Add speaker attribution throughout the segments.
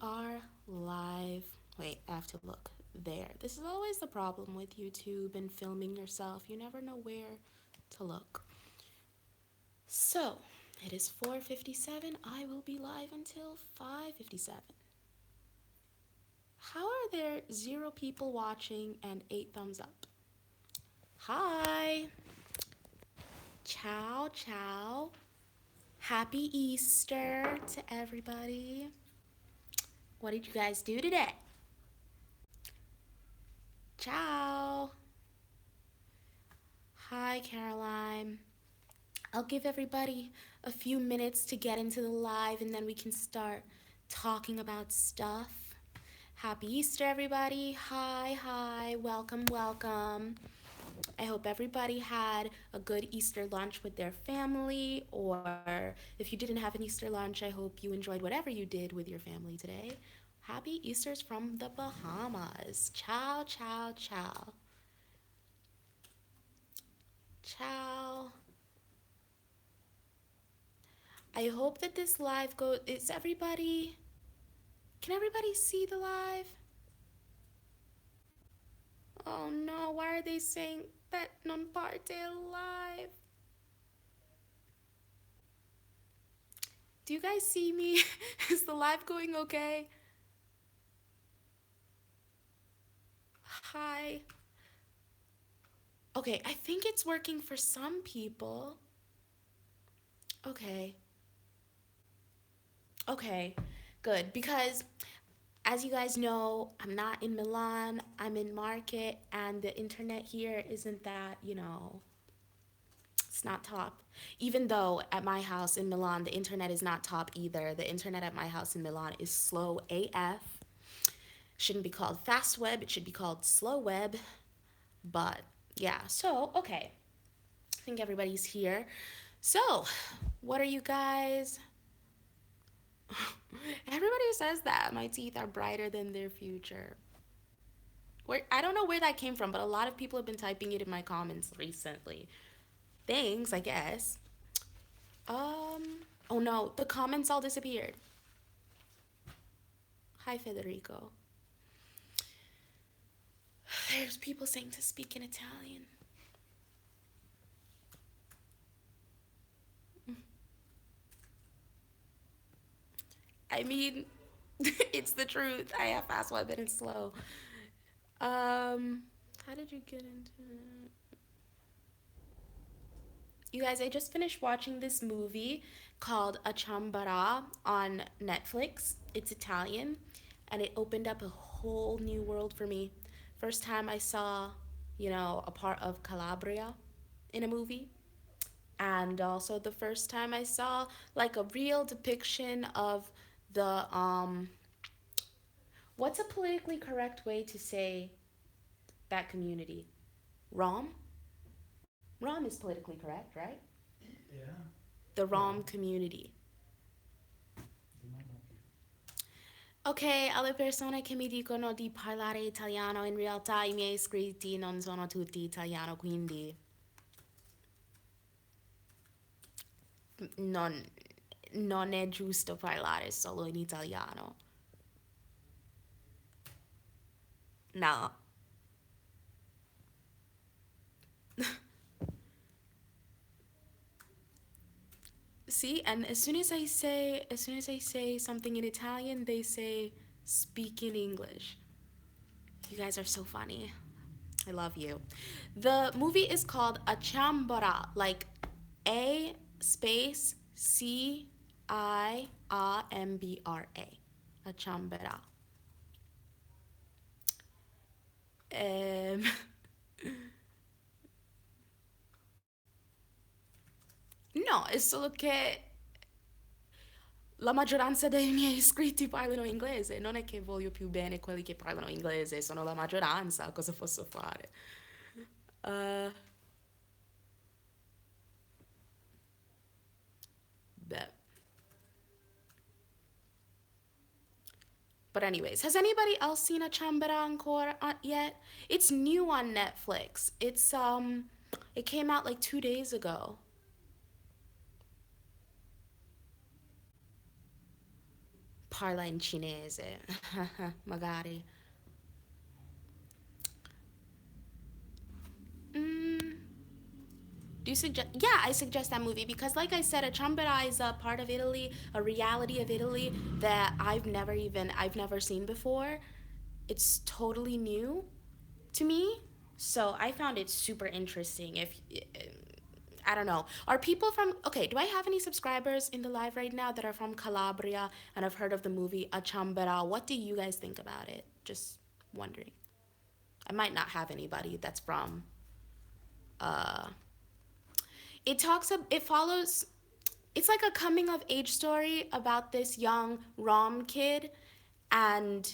Speaker 1: We are live. Wait, I have to look there. This is always the problem with YouTube and filming yourself. You never know where to look. So, it is 4:57. I will be live until 5:57. How are there 0 people watching and 8 thumbs up? Hi. Ciao, ciao. Happy Easter to everybody. What did you guys do today? Ciao. Hi, Caroline. I'll give everybody a few minutes to get into the live and then we can start talking about stuff. Happy Easter, everybody. Hi, hi. Welcome, welcome. I hope everybody had a good Easter lunch with their family, or if you didn't have an Easter lunch, I hope you enjoyed whatever you did with your family today. Happy Easters from the Bahamas. Ciao, ciao, ciao. Ciao. I hope that this live goes. Is everybody. Can everybody see the live? Oh no, why are they saying that non parte live? Do you guys see me? Is the live going okay? Hi. Okay, I think it's working for some people. Okay. Okay. Good. Because as you guys know, I'm not in Milan, I'm in Market, and the internet here isn't that, it's not top. Even though at my house in Milan, the internet is not top either. The internet at my house in Milan is slow AF. Shouldn't be called fast web, it should be called slow web. But yeah, so okay. I think everybody's here. So, what are you guys? Everybody says that my teeth are brighter than their future. I don't know where that came from, but a lot of people have been typing it in my comments recently. Thanks, I guess. Oh no, the comments all disappeared. Hi, Federico. There's people saying to speak in Italian. I mean, it's the truth. I have fast web and it's slow. How did you get into it? You guys, I just finished watching this movie called A Chambara on Netflix. It's Italian, and it opened up a whole new world for me. First time I saw, a part of Calabria in a movie. And also the first time I saw like a real depiction of the what's a politically correct way to say that community? Rom? Rom is politically correct, right?
Speaker 2: Yeah.
Speaker 1: The
Speaker 2: Yeah.
Speaker 1: Rom community. Ok, alle persone che mi dicono di parlare italiano, in realtà i miei iscritti non sono tutti italiano, quindi non, non è giusto parlare solo in italiano. No. See, and as soon as I say something in Italian, they say speak in English. You guys are so funny. I love you. The movie is called A Chambara, like A space Ciambra. A Chambara. Um, no, è solo che la maggioranza dei miei iscritti parlano inglese. Non è che voglio più bene quelli che parlano inglese, sono la maggioranza. Cosa posso fare? Uh, beh. But anyways, has anybody else seen a Chambera encore yet? It's new on Netflix. It came out like 2 days ago. Parla in cinese. Magari. Mm, do you suggest? Yeah, I suggest that movie because, like I said, a Ciambera is a part of Italy, a reality of Italy that I've never seen before. It's totally new to me, so I found it super interesting. If I don't know, are people from? Okay, do I have any subscribers in the live right now that are from Calabria and have heard of the movie A Ciambera? What do you guys think about it? Just wondering. I might not have anybody that's from uh it follows, it's like a coming of age story about this young Rom kid, and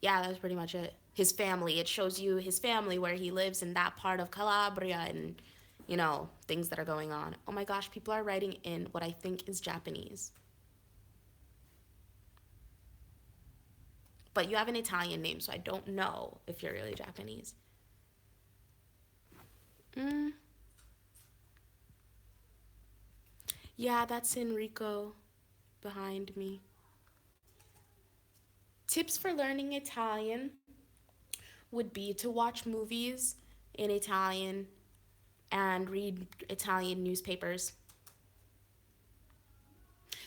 Speaker 1: yeah, that's pretty much it. His family, it shows you his family where he lives in that part of Calabria, and things that are going on. Oh my gosh, people are writing in what I think is Japanese, but you have an Italian name, so I don't know if you're really Japanese. mm, yeah, that's Enrico behind me. Tips for learning Italian would be to watch movies in Italian and read Italian newspapers.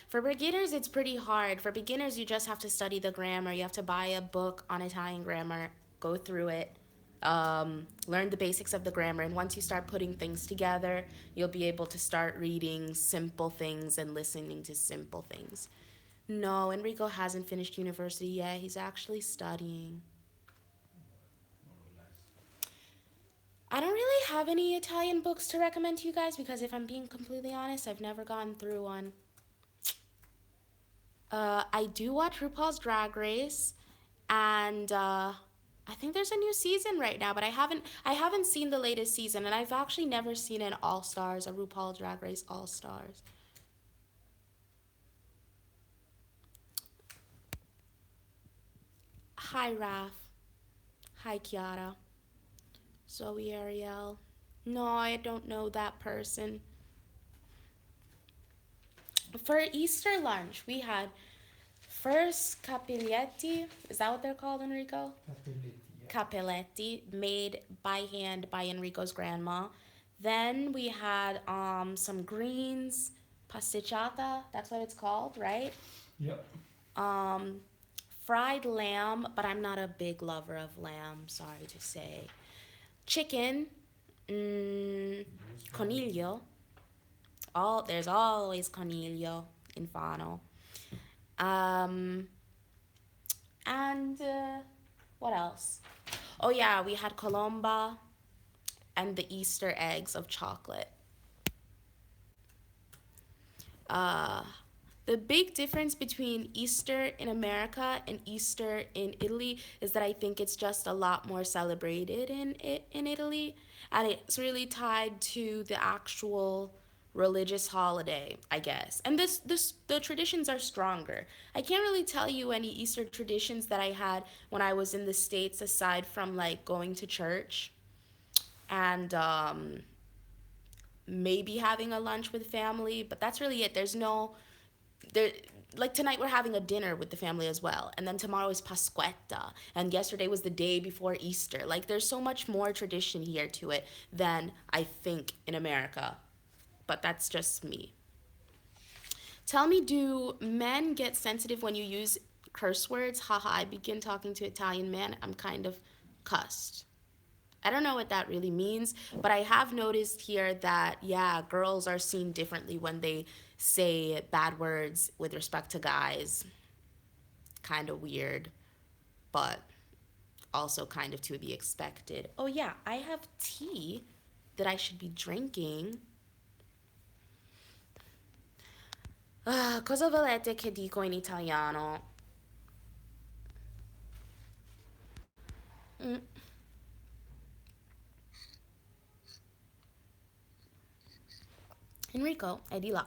Speaker 1: For beginners, it's pretty hard. For beginners, you just have to study the grammar. You have to buy a book on Italian grammar, go through it, learn the basics of the grammar. And once you start putting things together, you'll be able to start reading simple things and listening to simple things. No, Enrico hasn't finished university yet. He's actually studying. I don't really have any Italian books to recommend to you guys because if I'm being completely honest, I've never gone through one. I do watch RuPaul's Drag Race, and I think there's a new season right now, but I haven't seen the latest season, and I've actually never seen an All Stars, a RuPaul Drag Race All Stars. Hi Raf, hi Kiara, Zoe Ariel. No, I don't know that person. For Easter lunch, we had first capiglietti. Is that what they're called, Enrico?
Speaker 2: Cappelletti, yeah.
Speaker 1: Capelletti, made by hand by Enrico's grandma. Then we had some greens, pasticciata. That's what it's called, right?
Speaker 2: Yep.
Speaker 1: Um, fried lamb, but I'm not a big lover of lamb. Sorry to say. Chicken, coniglio. There's always coniglio in Fano. Um, and what else? Oh yeah, we had colomba and the Easter eggs of chocolate. Uh, the big difference between Easter in America and Easter in Italy is that I think it's just a lot more celebrated in Italy, and it's really tied to the actual religious holiday, I guess. And this the traditions are stronger. I can't really tell you any Easter traditions that I had when I was in the States aside from like going to church and maybe having a lunch with family, but that's really it. There's no there like tonight we're having a dinner with the family as well. And then tomorrow is Pasquetta, and yesterday was the day before Easter. Like there's so much more tradition here to it than I think in America. But that's just me. Tell me, do men get sensitive when you use curse words? Haha, I begin talking to Italian man, I'm kind of cussed. I don't know what that really means, but I have noticed here that, yeah, girls are seen differently when they say bad words with respect to guys. Kind of weird, but also kind of to be expected. Oh, yeah, I have tea that I should be drinking. Cosa volete che dico in italiano? Mm, Enrico, è di là.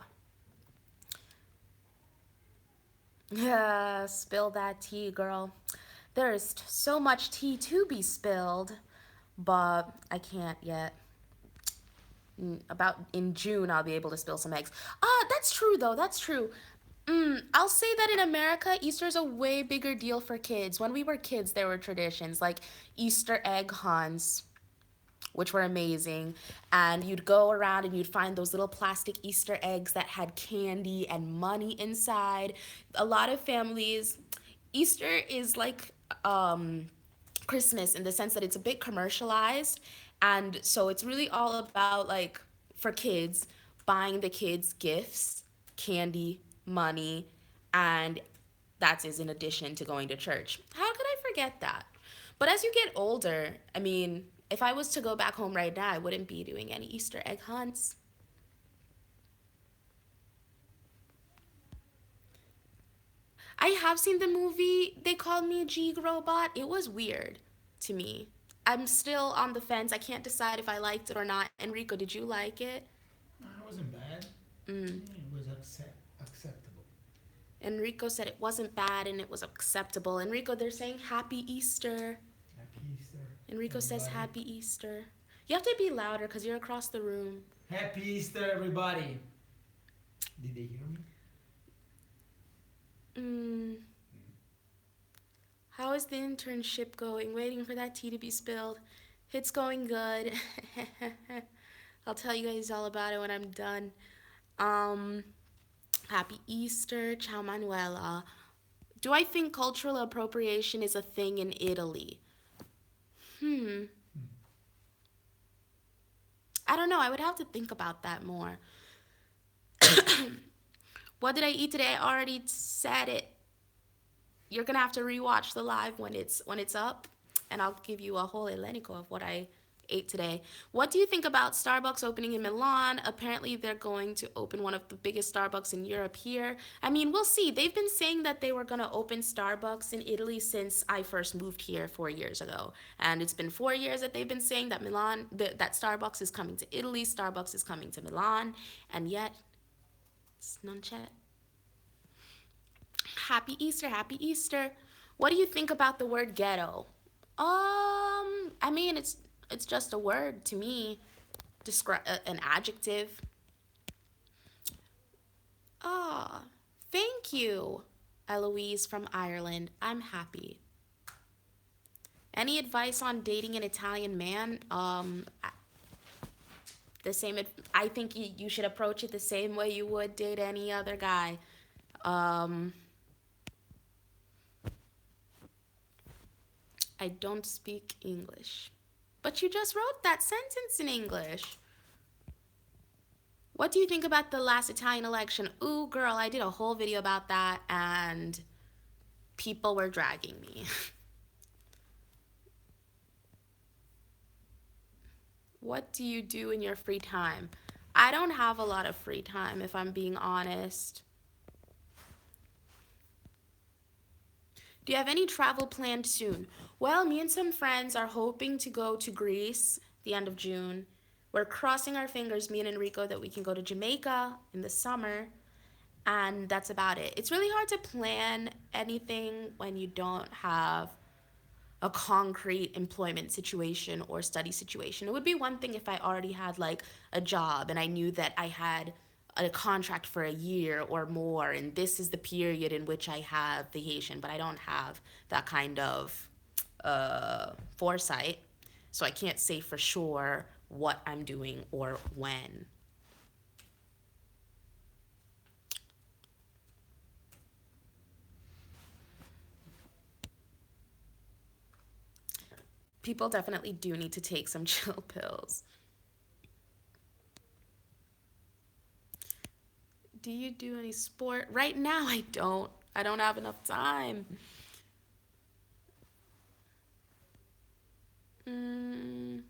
Speaker 1: Spill that tea, girl. There's so much tea to be spilled, but I can't yet. About in June, I'll be able to spill some eggs. That's true though. That's true. I'll say that in America, Easter's a way bigger deal for kids. When we were kids, there were traditions like Easter egg hunts, which were amazing. And you'd go around and you'd find those little plastic Easter eggs that had candy and money inside. A lot of families, Easter is like Christmas in the sense that it's a bit commercialized. And so it's really all about, like, for kids, buying the kids gifts, candy, money, and that is in addition to going to church. How could I forget that? But as you get older, I mean, if I was to go back home right now, I wouldn't be doing any Easter egg hunts. I have seen the movie They Called Me a Jeeg Robot. It was weird to me. I'm still on the fence. I can't decide if I liked it or not. Enrico, did you like it?
Speaker 2: No, it wasn't bad.
Speaker 1: Mm.
Speaker 2: Yeah, it was acceptable.
Speaker 1: Enrico said it wasn't bad and it was acceptable. Enrico, they're saying Happy Easter.
Speaker 2: Happy Easter,
Speaker 1: Enrico says
Speaker 2: everybody.
Speaker 1: Happy Easter. You have to be louder because you're across the room.
Speaker 2: Happy Easter, everybody. Did they hear me?
Speaker 1: Mm. How is the internship going? Waiting for that tea to be spilled. It's going good. I'll tell you guys all about it when I'm done. Um, Happy Easter, Ciao Manuela. Do I think cultural appropriation is a thing in Italy? Hmm.
Speaker 2: Hmm.
Speaker 1: I don't know. I would have to think about that more. What did I eat today? I already said it. You're gonna have to rewatch the live when it's up, and I'll give you a whole elenco of what I ate today. What do you think about Starbucks opening in Milan? Apparently, they're going to open one of the biggest Starbucks in Europe here. I mean, we'll see. They've been saying that they were gonna open Starbucks in Italy since I first moved here 4 years ago, and it's been 4 years that they've been saying that that Starbucks is coming to Italy, Starbucks is coming to Milan, and yet it's non c'è. Happy Easter, happy Easter. What do you think about the word ghetto? I mean, it's just a word to me. Describe an adjective. Ah, thank you, Eloise from Ireland. I'm happy. Any advice on dating an Italian man? The same. I think you should approach it the same way you would date any other guy. Um, I don't speak English. But you just wrote that sentence in English. What do you think about the last Italian election? Ooh, girl, I did a whole video about that and people were dragging me. What do you do in your free time? I don't have a lot of free time, if I'm being honest. Do you have any travel planned soon? Well, me and some friends are hoping to go to Greece the end of June. We're crossing our fingers, me and Enrico, that we can go to Jamaica in the summer. And that's about it. It's really hard to plan anything when you don't have a concrete employment situation or study situation. It would be one thing if I already had like a job and I knew that I had a contract for a year or more and this is the period in which I have vacation, but I don't have that kind of foresight. So I can't say for sure what I'm doing or when. People definitely do need to take some chill pills. Do you do any sport? Right now, I don't. I don't have enough time. Mm,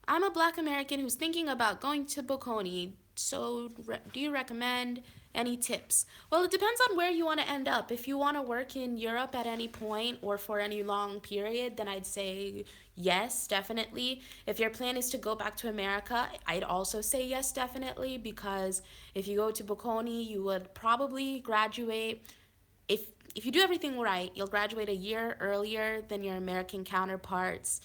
Speaker 1: I'm a black American who's thinking about going to Bocconi. So, do you recommend any tips? Well, it depends on where you want to end up. If you want to work in Europe at any point or for any long period, then I'd say yes, definitely. If your plan is to go back to America, I'd also say yes, definitely, because if you go to Bocconi, you would probably graduate. If if you do everything right, you'll graduate a year earlier than your American counterparts.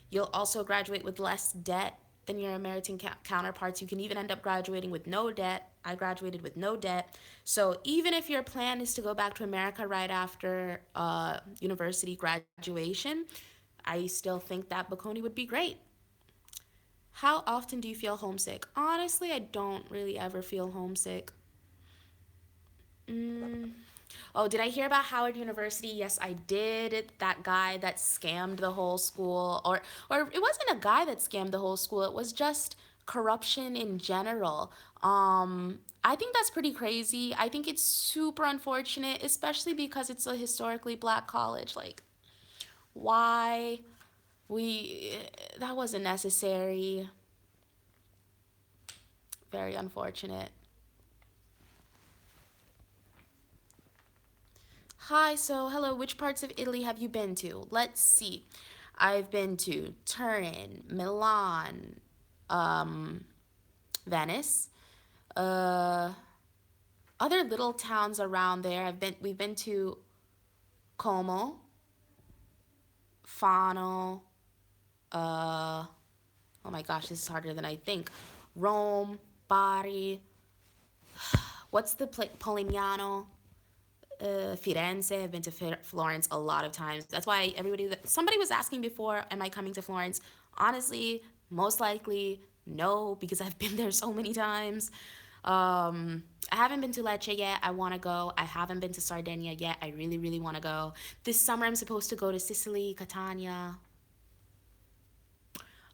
Speaker 1: You'll also graduate with less debt than your American counterparts. You can even end up graduating with no debt. I graduated with no debt. So even if your plan is to go back to America right after university graduation, I still think that Bocconi would be great. How often do you feel homesick? Honestly, I don't really ever feel homesick. Mm. Oh, did I hear about Howard University? Yes, I did. That guy that scammed the whole school, or it wasn't a guy that scammed the whole school. It was just corruption in general. I think that's pretty crazy. I think it's super unfortunate, especially because it's a historically black college. Like, why we that wasn't necessary. Very unfortunate. Hi, so hello, which parts of Italy have you been to? Let's see. I've been to Turin, Milan, um, Venice, uh, other little towns around there. We've been to Como, Fano, uh, oh my gosh, this is harder than I think. Rome, Bari, what's the Polignano? Firenze. I've been to Florence a lot of times. That's why somebody was asking before, am I coming to Florence? Honestly, most likely no, because I've been there so many times. I haven't been to Lecce yet. I want to go. I haven't been to Sardinia yet. I really, really want to go. This summer, I'm supposed to go to Sicily, Catania,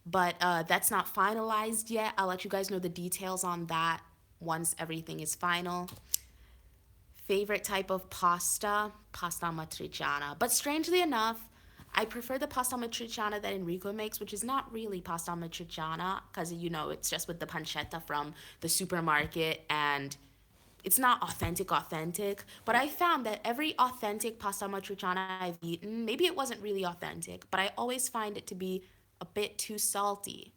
Speaker 1: but that's not finalized yet. I'll let you guys know the details on that once everything is final. Favorite type of pasta? Pasta matriciana. But strangely enough, I prefer the pasta matriciana that Enrico makes, which is not really pasta matriciana because, it's just with the pancetta from the supermarket and it's not authentic. But I found that every authentic pasta matriciana I've eaten, maybe it wasn't really authentic, but I always find it to be a bit too salty.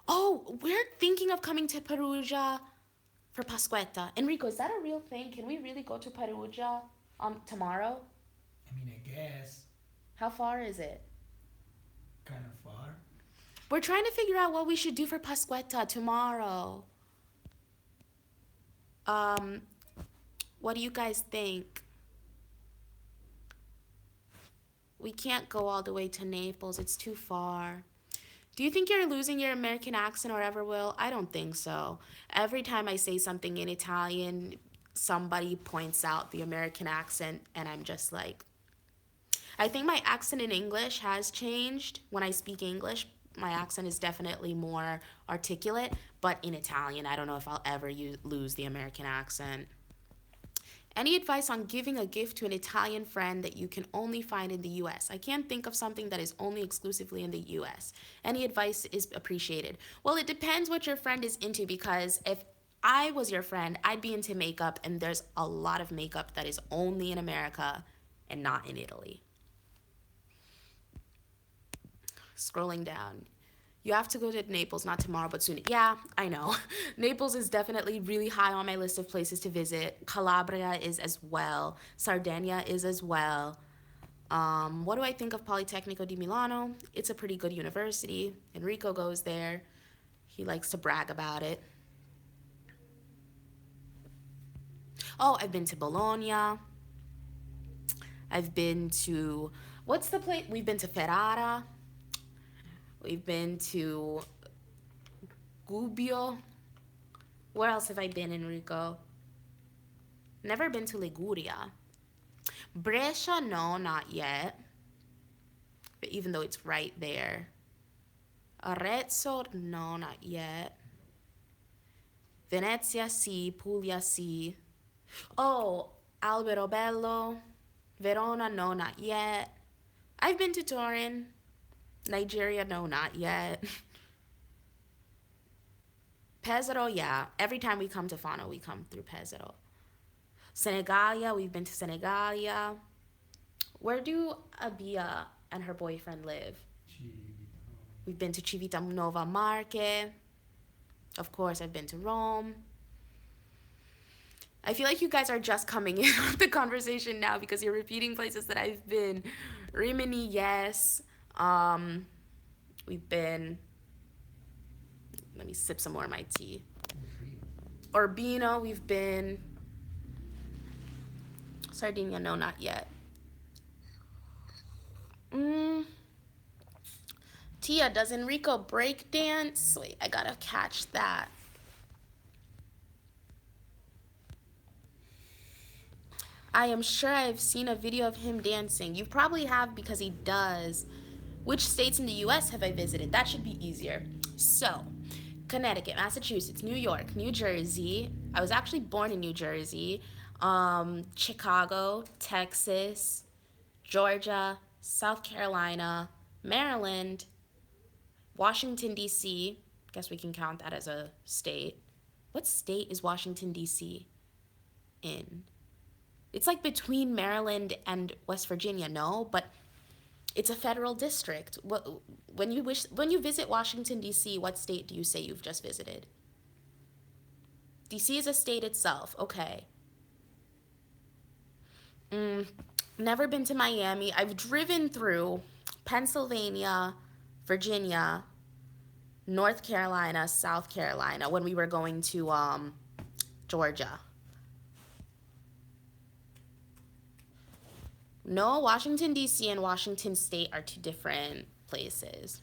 Speaker 1: Oh, we're thinking of coming to Perugia for Pasquetta. Enrico, is that a real thing? Can we really go to Perugia tomorrow?
Speaker 2: I mean, I guess
Speaker 1: How far is it?
Speaker 2: kind of far.
Speaker 1: We're trying to figure out what we should do for Pasquetta tomorrow. Um, what do you guys think? We can't go all the way to Naples. It's too far. Do you think you're losing your American accent or ever will? I don't think so. Every time I say something in Italian, somebody points out the American accent, and I'm just like, I think my accent in English has changed. When I speak English, my accent is definitely more articulate, but in Italian, I don't know if I'll ever lose the American accent. Any advice on giving a gift to an Italian friend that you can only find in the US? I can't think of something that is only exclusively in the US. Any advice is appreciated. Well, it depends what your friend is into because if I was your friend, I'd be into makeup, and there's a lot of makeup that is only in America and not in Italy. Scrolling down. You have to go to Naples, not tomorrow, but soon. Yeah, I know. Naples is definitely really high on my list of places to visit. Calabria is as well. Sardinia is as well. What do I think of Politecnico di Milano? It's a pretty good university. Enrico goes there. He likes to brag about it. Oh, I've been to Bologna. I've been to, what's the place? We've been to Ferrara. We've been to Gubbio. Where else have I been, Enrico? Never been to Liguria. Brescia, no, not yet. But even though it's right there. Arezzo, no, not yet. Venezia, sì. Puglia, sì. Oh, Alberobello. Verona, no, not yet. I've been to Turin. Nigeria, no, not yet. Pesaro, yeah. Every time we come to Fano, we come through Pesaro. Senegalia, we've been to Senegalia. Where do Abia and her boyfriend live? We've been to Civitanova Marche. Of course, I've been to Rome. I feel like you guys are just coming in with the conversation now because you're repeating places that I've been. Rimini, yes. We've been. Let me sip some more of my tea. Urbino, we've been. Sardinia, no, not yet. Mm, Tia, does Enrico break dance? Wait, I gotta catch that. I am sure I've seen a video of him dancing. You probably have because he does. Which states in the US have I visited? That should be easier. So, Connecticut, Massachusetts, New York, New Jersey. I was actually born in New Jersey. Chicago, Texas, Georgia, South Carolina, Maryland, Washington, D.C. Guess we can count that as a state. What state is Washington, D.C. in? It's like between Maryland and West Virginia, no? But it's a federal district. When you visit Washington, D.C., what state do you say you've just visited? D.C. is a state itself. Okay. Never been to Miami. I've driven through Pennsylvania, Virginia, North Carolina, South Carolina when we were going to Georgia. No, Washington, D.C. and Washington State are two different places.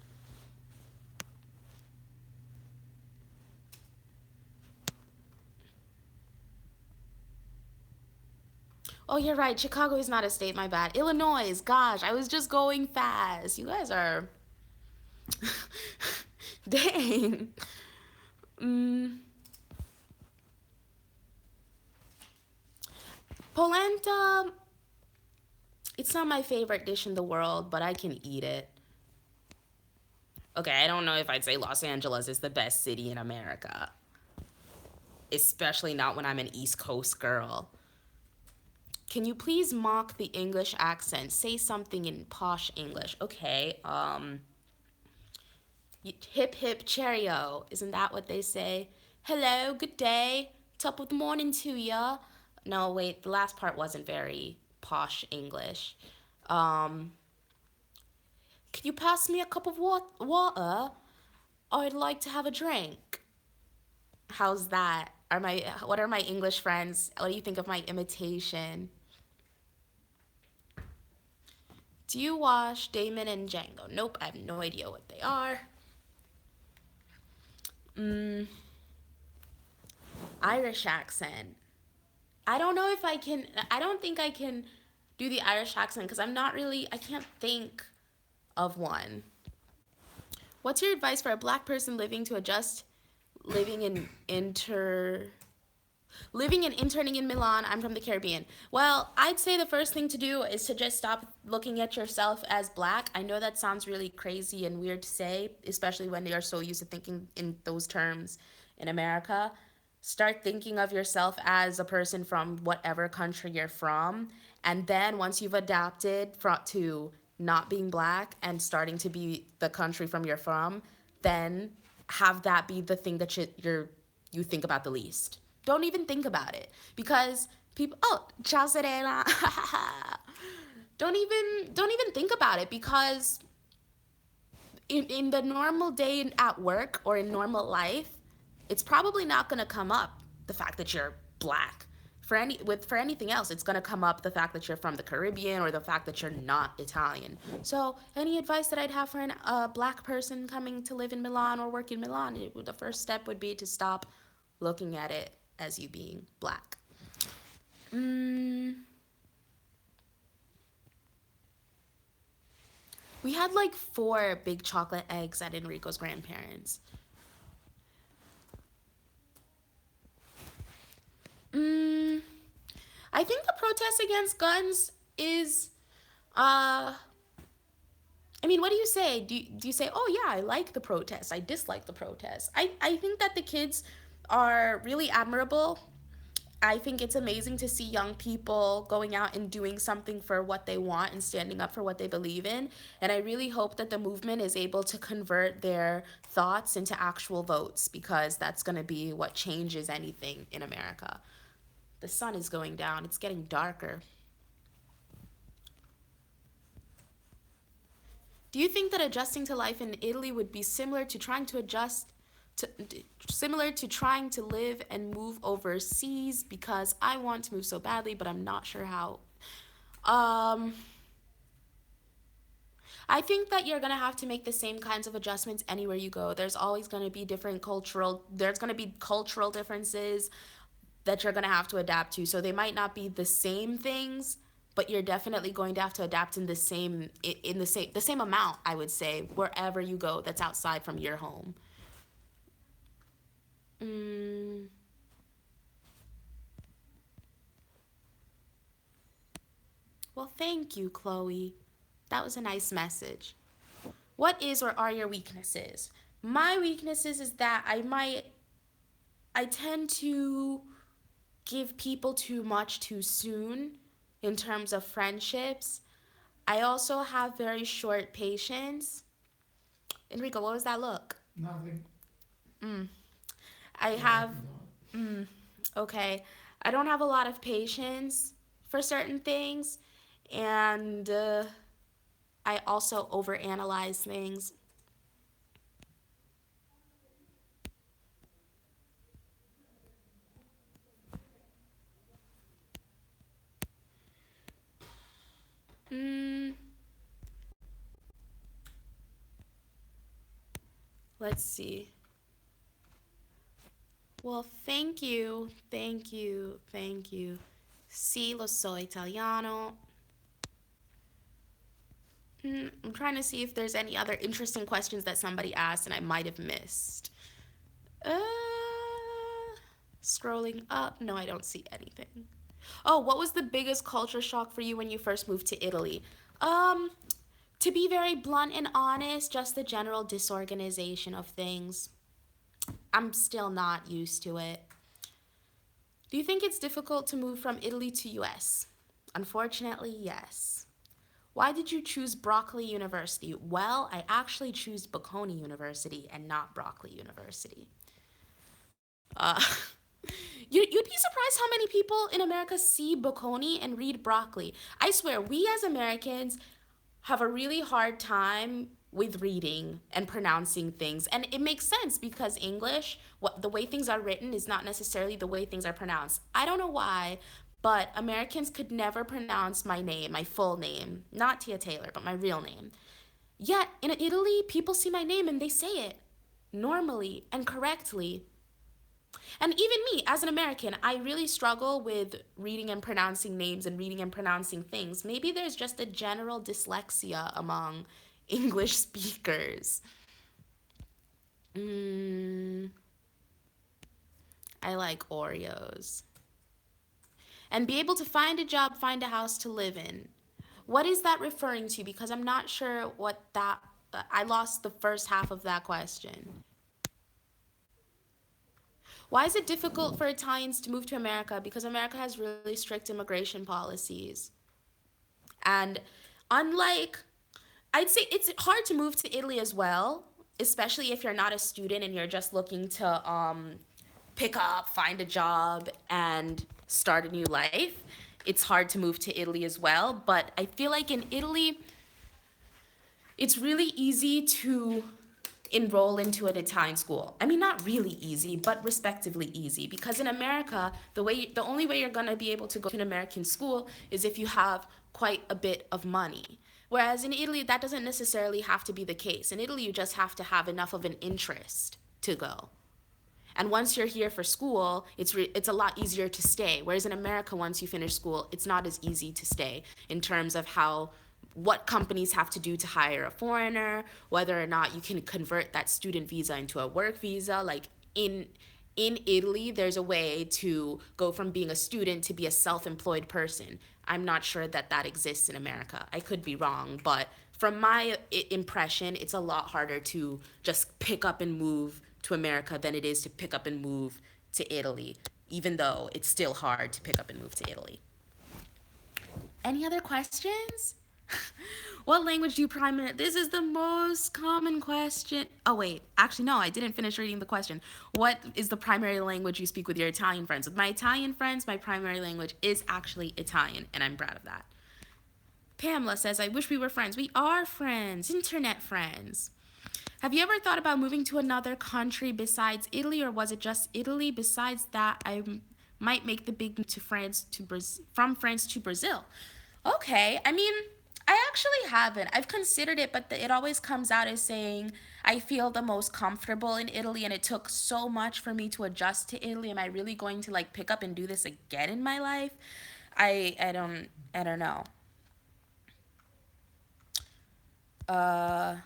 Speaker 1: Oh, you're right. Chicago is not a state, my bad. Illinois, gosh, I was just going fast. You guys are. Dang. Mm. Polenta, it's not my favorite dish in the world, but I can eat it. Okay, I don't know if I'd say Los Angeles is the best city in America, especially not when I'm an East Coast girl. Can you please mock the English accent? Say something in posh English. Okay, hip hip cheerio. Isn't that what they say? Hello, good day. Top of the morning to ya. No, wait, the last part wasn't very posh English. Um, can you pass me a cup of water? I'd like to have a drink. How's that? What are my English friends? What do you think of my imitation? Do you watch Damon and Django? Nope, I have no idea what they are. Mm, Irish accent. I don't know if I can. I don't think I can do the Irish accent because I'm not really. I can't think of one. What's your advice for a black person living in inter living and interning in Milan? I'm from the Caribbean. Well, I'd say the first thing to do is to just stop looking at yourself as black. I know that sounds really crazy and weird to say, especially when you're so used to thinking in those terms in America. Start thinking of yourself as a person from whatever country you're from. And then once you've adapted to not being black and starting to be the country from you're from, then have that be the thing that you think about the least. Don't even think about it because people. Oh, ciao Serena. Don't even think about it because in the normal day at work or in normal life, it's probably not gonna come up the fact that you're black. For anything else, it's gonna come up the fact that you're from the Caribbean or the fact that you're not Italian. So, any advice that I'd have for a black person coming to live in Milan or work in Milan, the first step would be to stop looking at it as you being black. We had like 4 big chocolate eggs at Enrico's grandparents. Mm, I think the protest against guns is, I mean, what do you say? Do you say, oh yeah, I like the protest, I dislike the protest? I think that the kids are really admirable. I think it's amazing to see young people going out and doing something for what they want and standing up for what they believe in. And I really hope that the movement is able to convert their thoughts into actual votes because that's going to be what changes anything in America. The sun is going down, it's getting darker. Do you think that adjusting to life in Italy would be similar to trying to adjust similar to trying to live and move overseas because I want to move so badly, but I'm not sure how. Um, I think that you're gonna have to make the same kinds of adjustments anywhere you go. There's always gonna be there's gonna be cultural differences that you're gonna have to adapt to. So they might not be the same things, but you're definitely going to have to adapt in the same amount, I would say, wherever you go that's outside from your home. Mm, well, thank you, Chloe. That was a nice message. What is or are your weaknesses? My weaknesses is that I tend to give people too much too soon in terms of friendships. I also have very short patience. Enrico, what was that look?
Speaker 2: Nothing.
Speaker 1: Mm. I
Speaker 2: Go
Speaker 1: have,
Speaker 2: ahead and go.
Speaker 1: mm, okay. I don't have a lot of patience for certain things, and I also overanalyze things. Mm, let's see. Well, thank you, thank you, thank you. Sì, lo so italiano. I'm trying to see if there's any other interesting questions that somebody asked and I might have missed. Uh, scrolling up. No, I don't see anything. Oh, what was the biggest culture shock for you when you first moved to Italy? Um, to be very blunt and honest, just the general disorganization of things. I'm still not used to it. Do you think it's difficult to move from Italy to US? Unfortunately, yes. Why did you choose Broccoli University? Well, I actually choose Bocconi University and not Broccoli University. Uh, you'd be surprised how many people in America see Bocconi and read broccoli. I swear, we as Americans have a really hard time with reading and pronouncing things. And it makes sense because English, what the way things are written is not necessarily the way things are pronounced. I don't know why, but Americans could never pronounce my name, my full name, not Tia Taylor, but my real name. Yet in Italy, people see my name and they say it normally and correctly. And even me, as an American, I really struggle with reading and pronouncing names and reading and pronouncing things. Maybe there's just a general dyslexia among English speakers. Mm, I like Oreos. And be able to find a job, find a house to live in. What is that referring to? Because I'm not sure what that. I lost the first half of that question. Why is it difficult for Italians to move to America? Because America has really strict immigration policies. And unlike, I'd say it's hard to move to Italy as well, especially if you're not a student and you're just looking to pick up, find a job, and start a new life. It's hard to move to Italy as well. But I feel like in Italy, it's really easy to enroll into an Italian school. I mean, not really easy, but respectively easy. Because in America, the only way you're gonna be able to go to an American school is if you have quite a bit of money. Whereas in Italy, that doesn't necessarily have to be the case. In Italy, you just have to have enough of an interest to go. And once you're here for school, it's a lot easier to stay. Whereas in America, once you finish school, it's not as easy to stay in terms of how what companies have to do to hire a foreigner, whether or not you can convert that student visa into a work visa. Like in Italy, there's a way to go from being a student to be a self-employed person. I'm not sure that that exists in America. I could be wrong, but from my impression, it's a lot harder to just pick up and move to America than it is to pick up and move to Italy, even though it's still hard to pick up and move to Italy. Any other questions? What language do you primarily? This is the most common question. Oh wait, actually no, I didn't finish reading the question. What is the primary language you speak with your Italian friends? With my Italian friends, my primary language is actually Italian, and I'm proud of that. Pamela says, "I wish we were friends." We are friends, internet friends. Have you ever thought about moving to another country besides Italy, or was it just Italy? Besides that, I might make the big move to France to from France to Brazil. Okay, I mean, I actually haven't. I've considered it, but it always comes out as saying I feel the most comfortable in Italy, and it took so much for me to adjust to Italy. Am I really going to like pick up and do this again in my life? I don't know. Uh,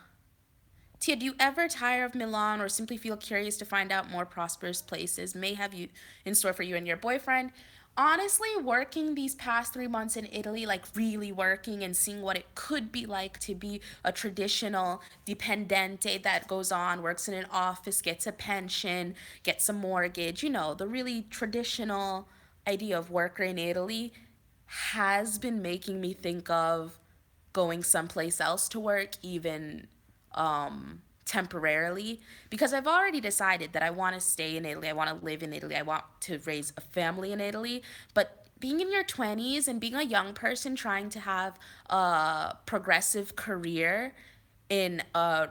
Speaker 1: Tia, do you ever tire of Milan or simply feel curious to find out more prosperous places may have you in store for you and your boyfriend? Honestly, working these past 3 months in Italy, like really working and seeing what it could be like to be a traditional dipendente that goes on, works in an office, gets a pension, gets a mortgage, the really traditional idea of worker in Italy has been making me think of going someplace else to work, even temporarily, because I've already decided that I want to stay in Italy. I want to live in Italy. I want to raise a family in Italy. But being in your 20s and being a young person trying to have a progressive career in a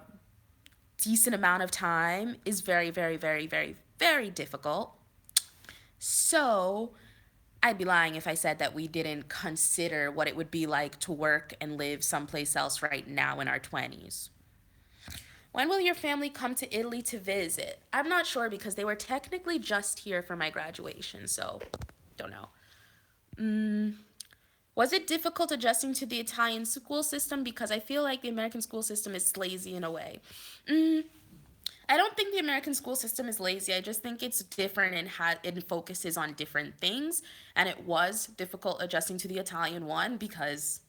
Speaker 1: decent amount of time is very, very, very, very, very difficult. So I'd be lying if I said that we didn't consider what it would be like to work and live someplace else right now in our 20s. When will your family come to Italy to visit? I'm not sure because they were technically just here for my graduation, so don't know. Was it difficult adjusting to the Italian school system? Because I feel like the American school system is lazy in a way. I don't think the American school system is lazy. I just think it's different and it focuses on different things. And it was difficult adjusting to the Italian one because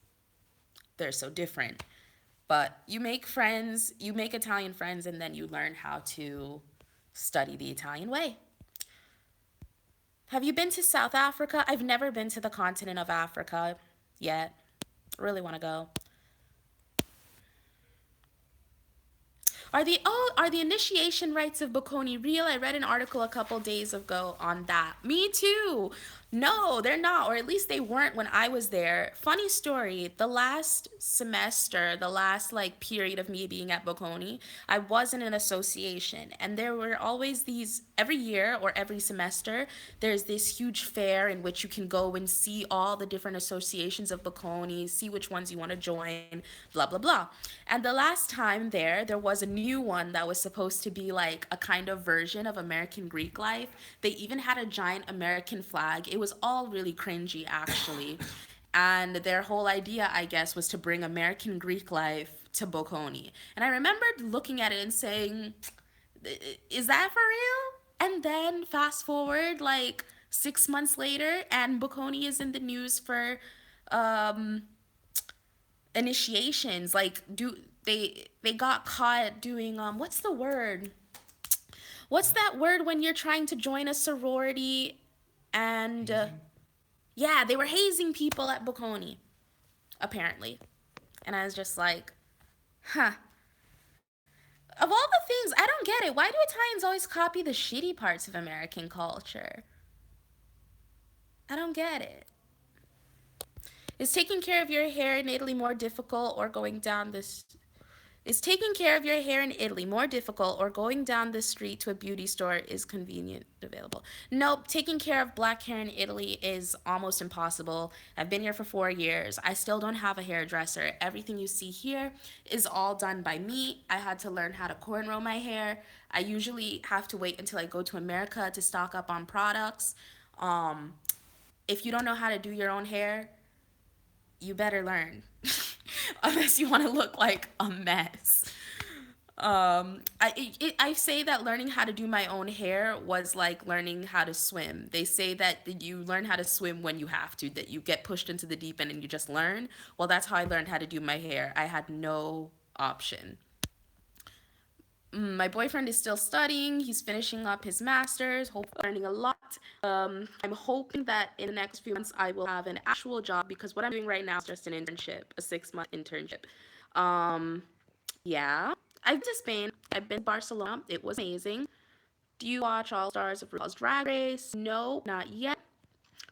Speaker 1: they're so different. But you make friends, you make Italian friends, and then you learn how to study the Italian way. Have you been to South Africa? I've never been to the continent of Africa yet. Really want to go. Are the initiation rites of Bocconi real? I read an article a couple days ago on that. Me too. No, they're not, or at least they weren't when I was there. Funny story, the last semester, the last like period of me being at Bocconi, I was in an association, and there were always these every year or every semester, there's this huge fair in which you can go and see all the different associations of Bocconi, see which ones you want to join, blah blah blah. And the last time there was a new one that was supposed to be like a kind of version of American Greek life. They even had a giant American flag. It was all really cringy, actually. And their whole idea, I guess, was to bring American Greek life to Bocconi. And I remembered looking at it and saying, is that for real? And then fast forward like 6 months later, and Bocconi is in the news for um, initiations. Like, they got caught doing what's the word? What's that word when you're trying to join a sorority and yeah, they were hazing people at Bocconi, apparently. And I was just like, huh. Of all the things, I don't get it. Why do Italians always copy the shitty parts of American culture? I don't get it. Is taking care of your hair in Italy more difficult or going down this Is taking care of your hair in Italy more difficult or going down the street to a beauty store is convenient available? Nope, taking care of black hair in Italy is almost impossible. I've been here for 4 years. I still don't have a hairdresser. Everything you see here is all done by me. I had to learn how to cornrow my hair. I usually have to wait until I go to America to stock up on products. Um, if you don't know how to do your own hair, you better learn. Unless you want to look like a mess. I say that learning how to do my own hair was like learning how to swim. They say that you learn how to swim when you have to, that you get pushed into the deep end and you just learn. Well, that's how I learned how to do my hair. I had no option. My boyfriend is still studying. He's finishing up his master's, hopefully learning a lot. I'm hoping that in the next few months I will have an actual job because what I'm doing right now is just an internship, a 6 month internship. Um, yeah. I've been to Spain. I've been to Barcelona. It was amazing. Do you watch All Stars of RuPaul's Drag Race? No, not yet.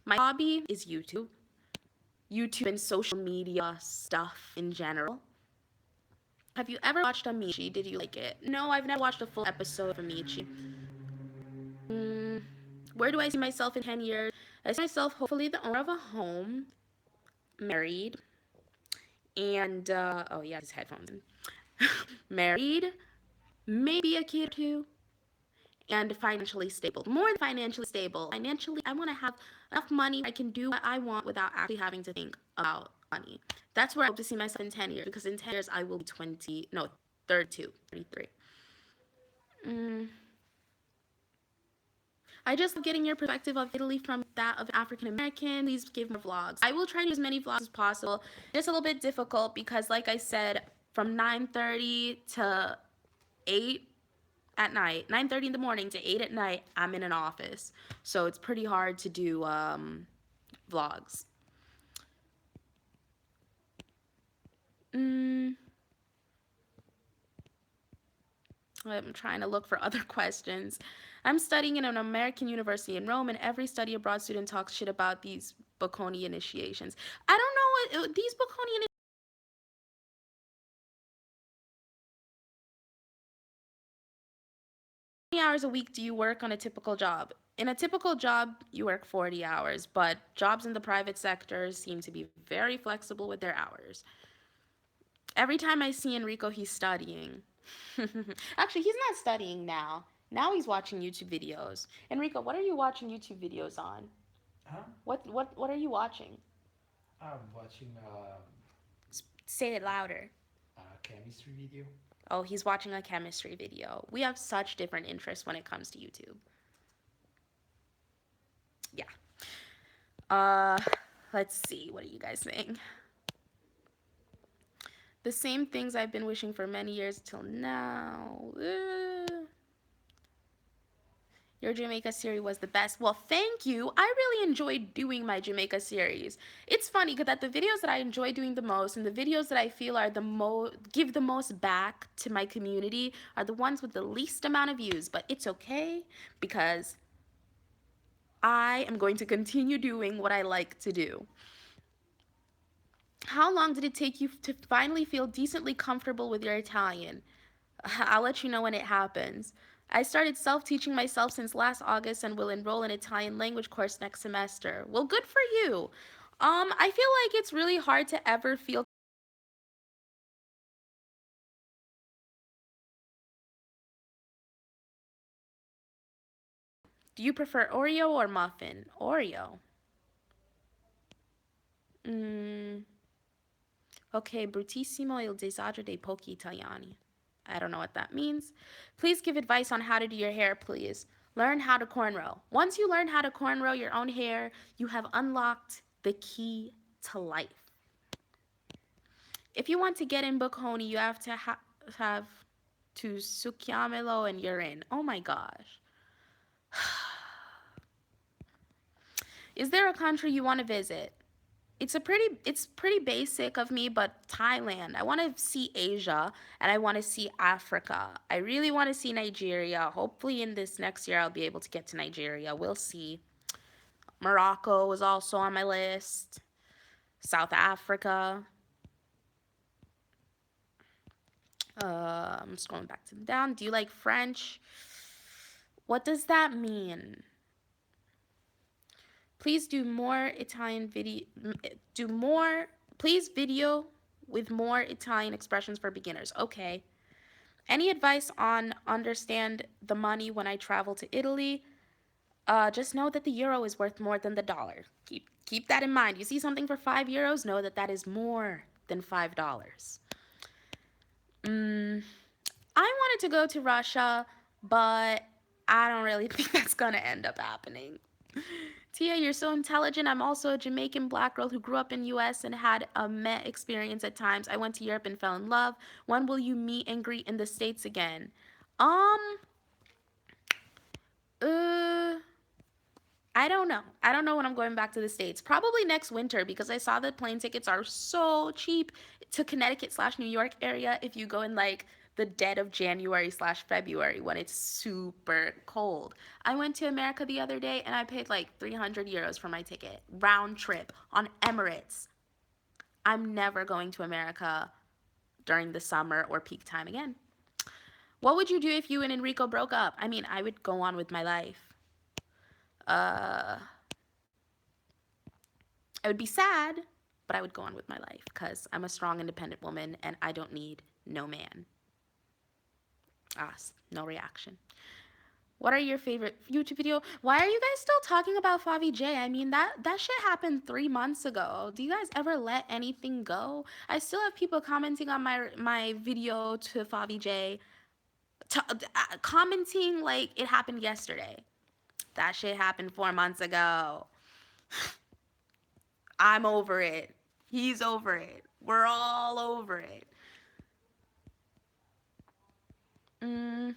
Speaker 1: My hobby is YouTube and social media stuff in general. Have you ever watched Amici? Did you like it? No, I've never watched a full episode of Amici. Mm, where do I see myself in 10 years? I see myself hopefully the owner of a home, married, and, oh yeah, his headphones. Married, maybe a kid or two, and financially stable. More than financially stable. Financially, I want to have enough money where I can do what I want without actually having to think about money. That's where I hope to see myself in 10 years, because in 10 years I will be 20, no, 32, 33. Mm. I just love getting your perspective of Italy from that of African American. Please give more vlogs. I will try to do as many vlogs as possible. It's a little bit difficult because, like I said, from 9:30 to 8 at night, 9:30 in the morning to 8 at night, I'm in an office. So it's pretty hard to do vlogs. Mm, I'm trying to look for other questions. I'm studying in an American university in Rome, and every study abroad student talks shit about these Bocconi initiations. I don't know what these Bocconi. 20 hours a week do you work on a typical job? In a typical job, you work 40 hours, but jobs in the private sector seem to be very flexible with their hours. Every time I see Enrico, he's studying. Actually, he's not studying now. Now he's watching YouTube videos. Enrico, what are you watching YouTube videos on?
Speaker 2: Huh?
Speaker 1: What are you watching?
Speaker 2: I'm watching
Speaker 1: Say it louder.
Speaker 2: a chemistry video.
Speaker 1: Oh, he's watching a chemistry video. We have such different interests when it comes to YouTube. Yeah. Uh, let's see. What are you guys saying? The same things I've been wishing for many years till now. Your Jamaica series was the best. Well, thank you. I really enjoyed doing my Jamaica series. It's funny because that the videos that I enjoy doing the most and the videos that I feel are the give the most back to my community are the ones with the least amount of views. But it's okay because I am going to continue doing what I like to do. How long did it take you to finally feel decently comfortable with your Italian? I'll let you know when it happens. I started self teaching myself since last August and will enroll in Italian language course next semester. Well, good for you. I feel like it's really hard to ever feel. Do you prefer Oreo or muffin? Oreo. Mm, ok, bruttissimo il disagio dei pochi italiani. I don't know what that means. Please give advice on how to do your hair, please. Learn how to cornrow. Once you learn how to cornrow your own hair, you have unlocked the key to life. If you want to get in Bocconi, you have to have to succhiamelo and urine. Oh my gosh. Is there a country you want to visit? It's pretty basic of me, but Thailand. I want to see Asia and I want to see Africa. I really want to see Nigeria. Hopefully in this next year I'll be able to get to Nigeria. We'll see. Morocco was also on my list. South Africa. I'm scrolling back to down. Do you like French? What does that mean? Please do more Italian video. Do more. Please video with more Italian expressions for beginners. Okay. Any advice on understand the money when I travel to Italy? Just know that the euro is worth more than the dollar. Keep that in mind. You see something for €5? Know that that is more than $5. I wanted to go to Russia, but I don't really think that's gonna end up happening. Tia, you're so intelligent. I'm also a Jamaican black girl who grew up in US and had a Met experience at times. I went to Europe and fell in love. When will you meet and greet in the States again? Um, uh, I don't know. I don't know when I'm going back to the States. Probably next winter because I saw that plane tickets are so cheap to Connecticut/New York area if you go in like the dead of January/February when it's super cold. I went to America the other day and I paid like €300 for my ticket, round trip on Emirates. I'm never going to America during the summer or peak time again. What would you do if you and Enrico broke up? I mean, I would go on with my life. Uh, I would be sad, but I would go on with my life because I'm a strong, independent woman and I don't need no man. Ah, no reaction. What are your favorite YouTube video? Why are you guys still talking about Favi J? I mean, that shit happened 3 months ago. Do you guys ever let anything go? I still have people commenting on my video to Favi J, commenting like it happened yesterday. That shit happened 4 months ago. I'm over it. He's over it. We're all over it. Mm.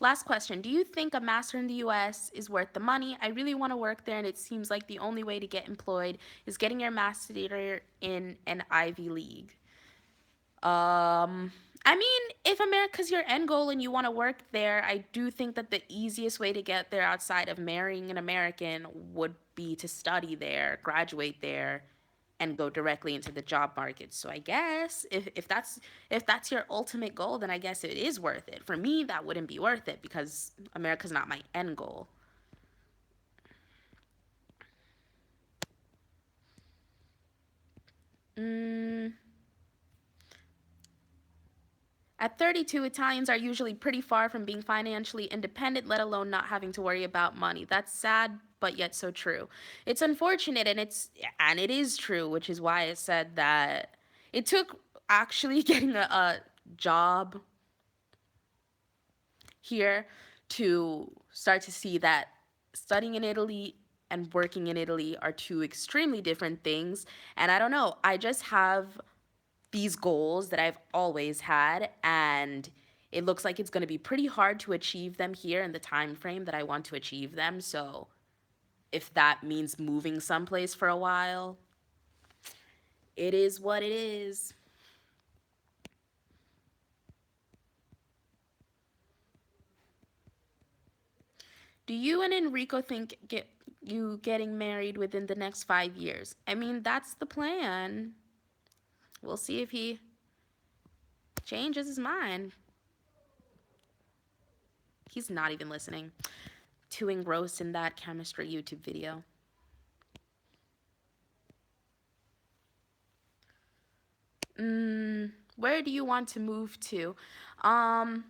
Speaker 1: Last question. Do you think a master in the US is worth the money? I really want to work there, and it seems like the only way to get employed is getting your master in an Ivy League. I mean, if America's your end goal and you want to work there, I do think that the easiest way to get there outside of marrying an American would be to study there, graduate there, and go directly into the job market. So I guess if that's your ultimate goal, then I guess it is worth it. For me, that wouldn't be worth it because America's not my end goal. Mm, At 32, Italians are usually pretty far from being financially independent, let alone not having to worry about money. That's sad, but yet so true. It's unfortunate and it is true, which is why I said that it took actually getting a job here to start to see that studying in Italy and working in Italy are two extremely different things. And I don't know, I just have these goals that I've always had, and it looks like it's going to be pretty hard to achieve them here in the time frame that I want to achieve them. So if that means moving someplace for a while, it is what it is. Do you and Enrico think you getting married within the next 5 years? I mean, that's the plan. We'll see if he changes his mind. He's not even listening. Too engrossed in that chemistry YouTube video. Where do you want to move to? Um,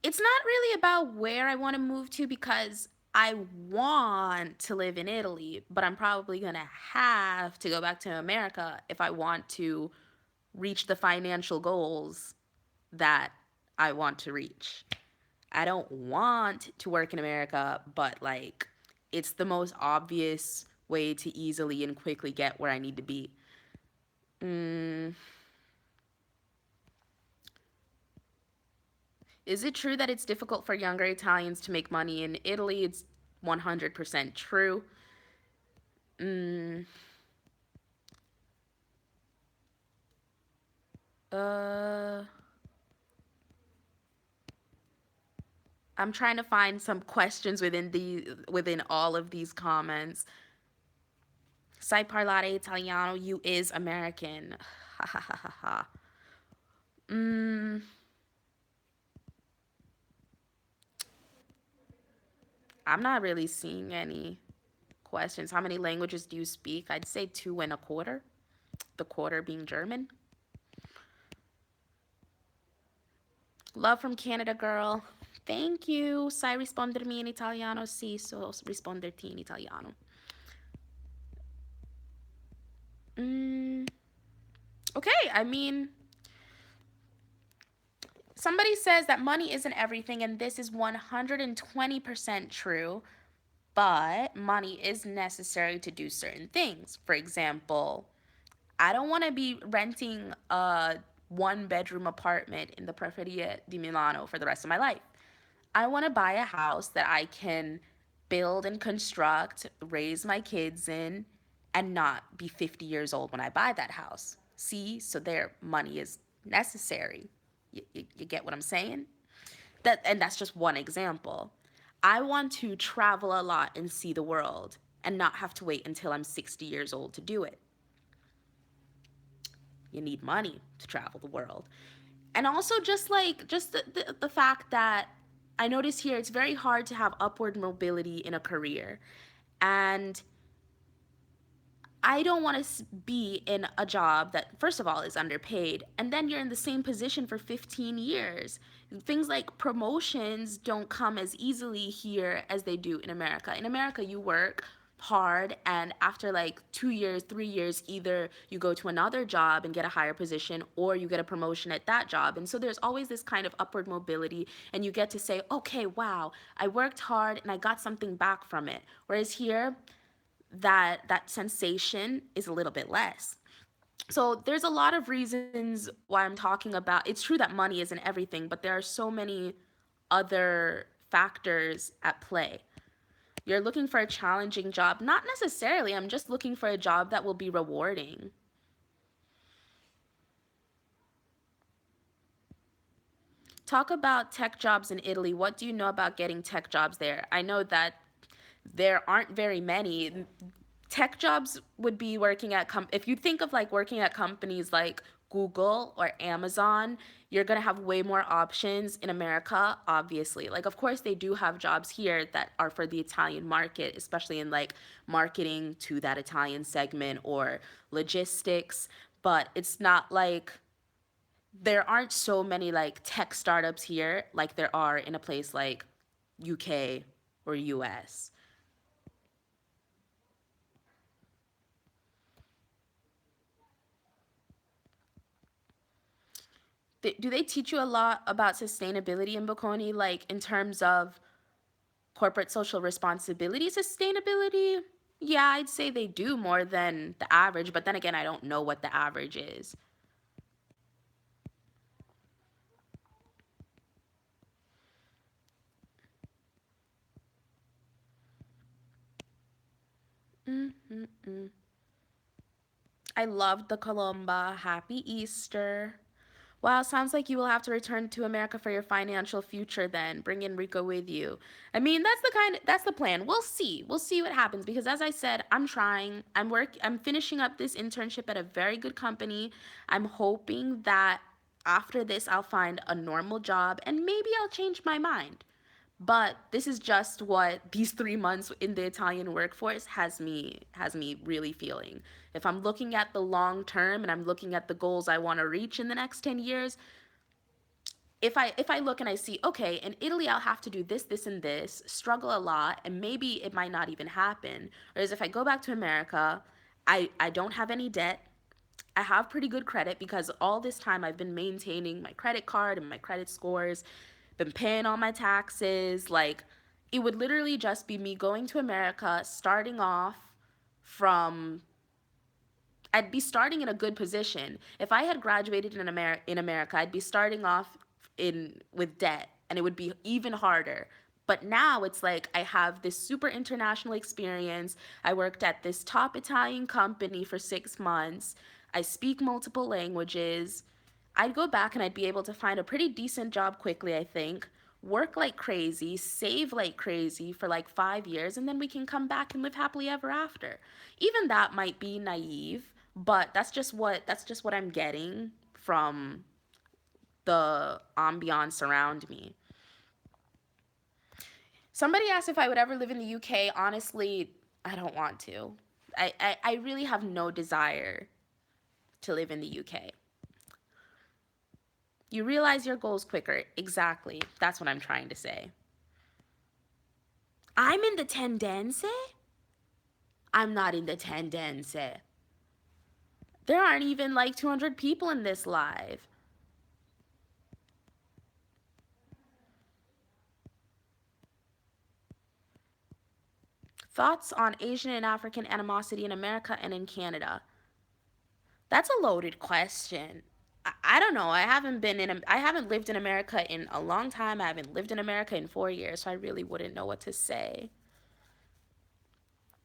Speaker 1: it's not really about where I want to move to because I want to live in Italy, but I'm probably going to have to go back to America if I want to reach the financial goals that I want to reach. I don't want to work in America, but like it's the most obvious way to easily and quickly get where I need to be. Is it true that it's difficult for younger Italians to make money in Italy? It's 100% true. Uh, I'm trying to find some questions within all of these comments. Sai parlare italiano, you is American. Ha ha ha ha ha. I'm not really seeing any questions. How many languages do you speak? I'd say 2 1/4. The quarter being German. Love from Canada, girl. Thank you. Sai rispondermi in italiano? Sì, so risponderti in italiano. Okay, I mean, somebody says that money isn't everything, and this is 120% true, but money is necessary to do certain things. For example, I don't want to be renting a 1 bedroom apartment in the Periferia di Milano for the rest of my life. I want to buy a house that I can build and construct, raise my kids in, and not be 50 years old when I buy that house. See, so their money is necessary. You get what I'm saying? And that's just one example. I want to travel a lot and see the world and not have to wait until I'm 60 years old to do it. you need money to travel the world. And also just the fact that I notice here it's very hard to have upward mobility in a career. And I don't want to be in a job that, first of all, is underpaid, and then you're in the same position for 15 years. Things like promotions don't come as easily here as they do in America. In America, you work hard, and after like 2 years, 3 years, either you go to another job and get a higher position, or you get a promotion at that job. And so there's always this kind of upward mobility, and you get to say, okay, wow, I worked hard and I got something back from it. Whereas here, that sensation is a little bit less. So there's a lot of reasons why I'm talking about. It's true that money isn't everything, but there are so many other factors at play. You're looking for a challenging job. Not necessarily. I'm just looking for a job that will be rewarding. Talk about tech jobs in Italy. What do you know about getting tech jobs there? I know that there aren't very many. Tech jobs would be working at if you think of like working at companies like Google or Amazon, you're going to have way more options in America, obviously. Like of course they do have jobs here that are for the Italian market, especially in like marketing to that Italian segment or logistics, but it's not like there aren't so many like tech startups here like there are in a place like UK or US. Do they teach you a lot about sustainability in Bocconi, like in terms of corporate social responsibility sustainability? Yeah, I'd say they do more than the average, but then again, I don't know what the average is. Mm-mm-mm. I loved the Columba. Happy Easter. Wow, sounds like you will have to return to America for your financial future then. Bring Enrico with you. I mean, that's the plan. We'll see. We'll see what happens because as I said, I'm trying. I'm finishing up this internship at a very good company. I'm hoping that after this I'll find a normal job and maybe I'll change my mind. But this is just what these 3 months in the Italian workforce has me really feeling. If I'm looking at the long term and I'm looking at the goals I want to reach in the next 10 years, if I look and I see, okay, in Italy I'll have to do this, this, and this, struggle a lot, and maybe it might not even happen. Whereas if I go back to America, I don't have any debt. I have pretty good credit because all this time I've been maintaining my credit card and my credit scores, been paying all my taxes. Like, it would literally just be me going to America, starting off from I'd be starting in a good position. If I had graduated in America, I'd be starting off in with debt and it would be even harder. But now it's like I have this super international experience. I worked at this top Italian company for 6 months. I speak multiple languages. I'd go back and I'd be able to find a pretty decent job quickly, I think. Work like crazy, save like crazy for like 5 years, and then we can come back and live happily ever after. Even that might be naive, but that's just what I'm getting from the ambiance around me. Somebody asked if I would ever live in the UK. Honestly, I don't want to. I really have no desire to live in the UK. You realize your goals quicker. Exactly. That's what I'm trying to say. I'm in the tendenze? I'm not in the tendenze. There aren't even like 200 people in this live. Thoughts on Asian and African animosity in America and in Canada? That's a loaded question. I don't know. I haven't lived in America in a long time. I haven't lived in America in 4 years, so I really wouldn't know what to say.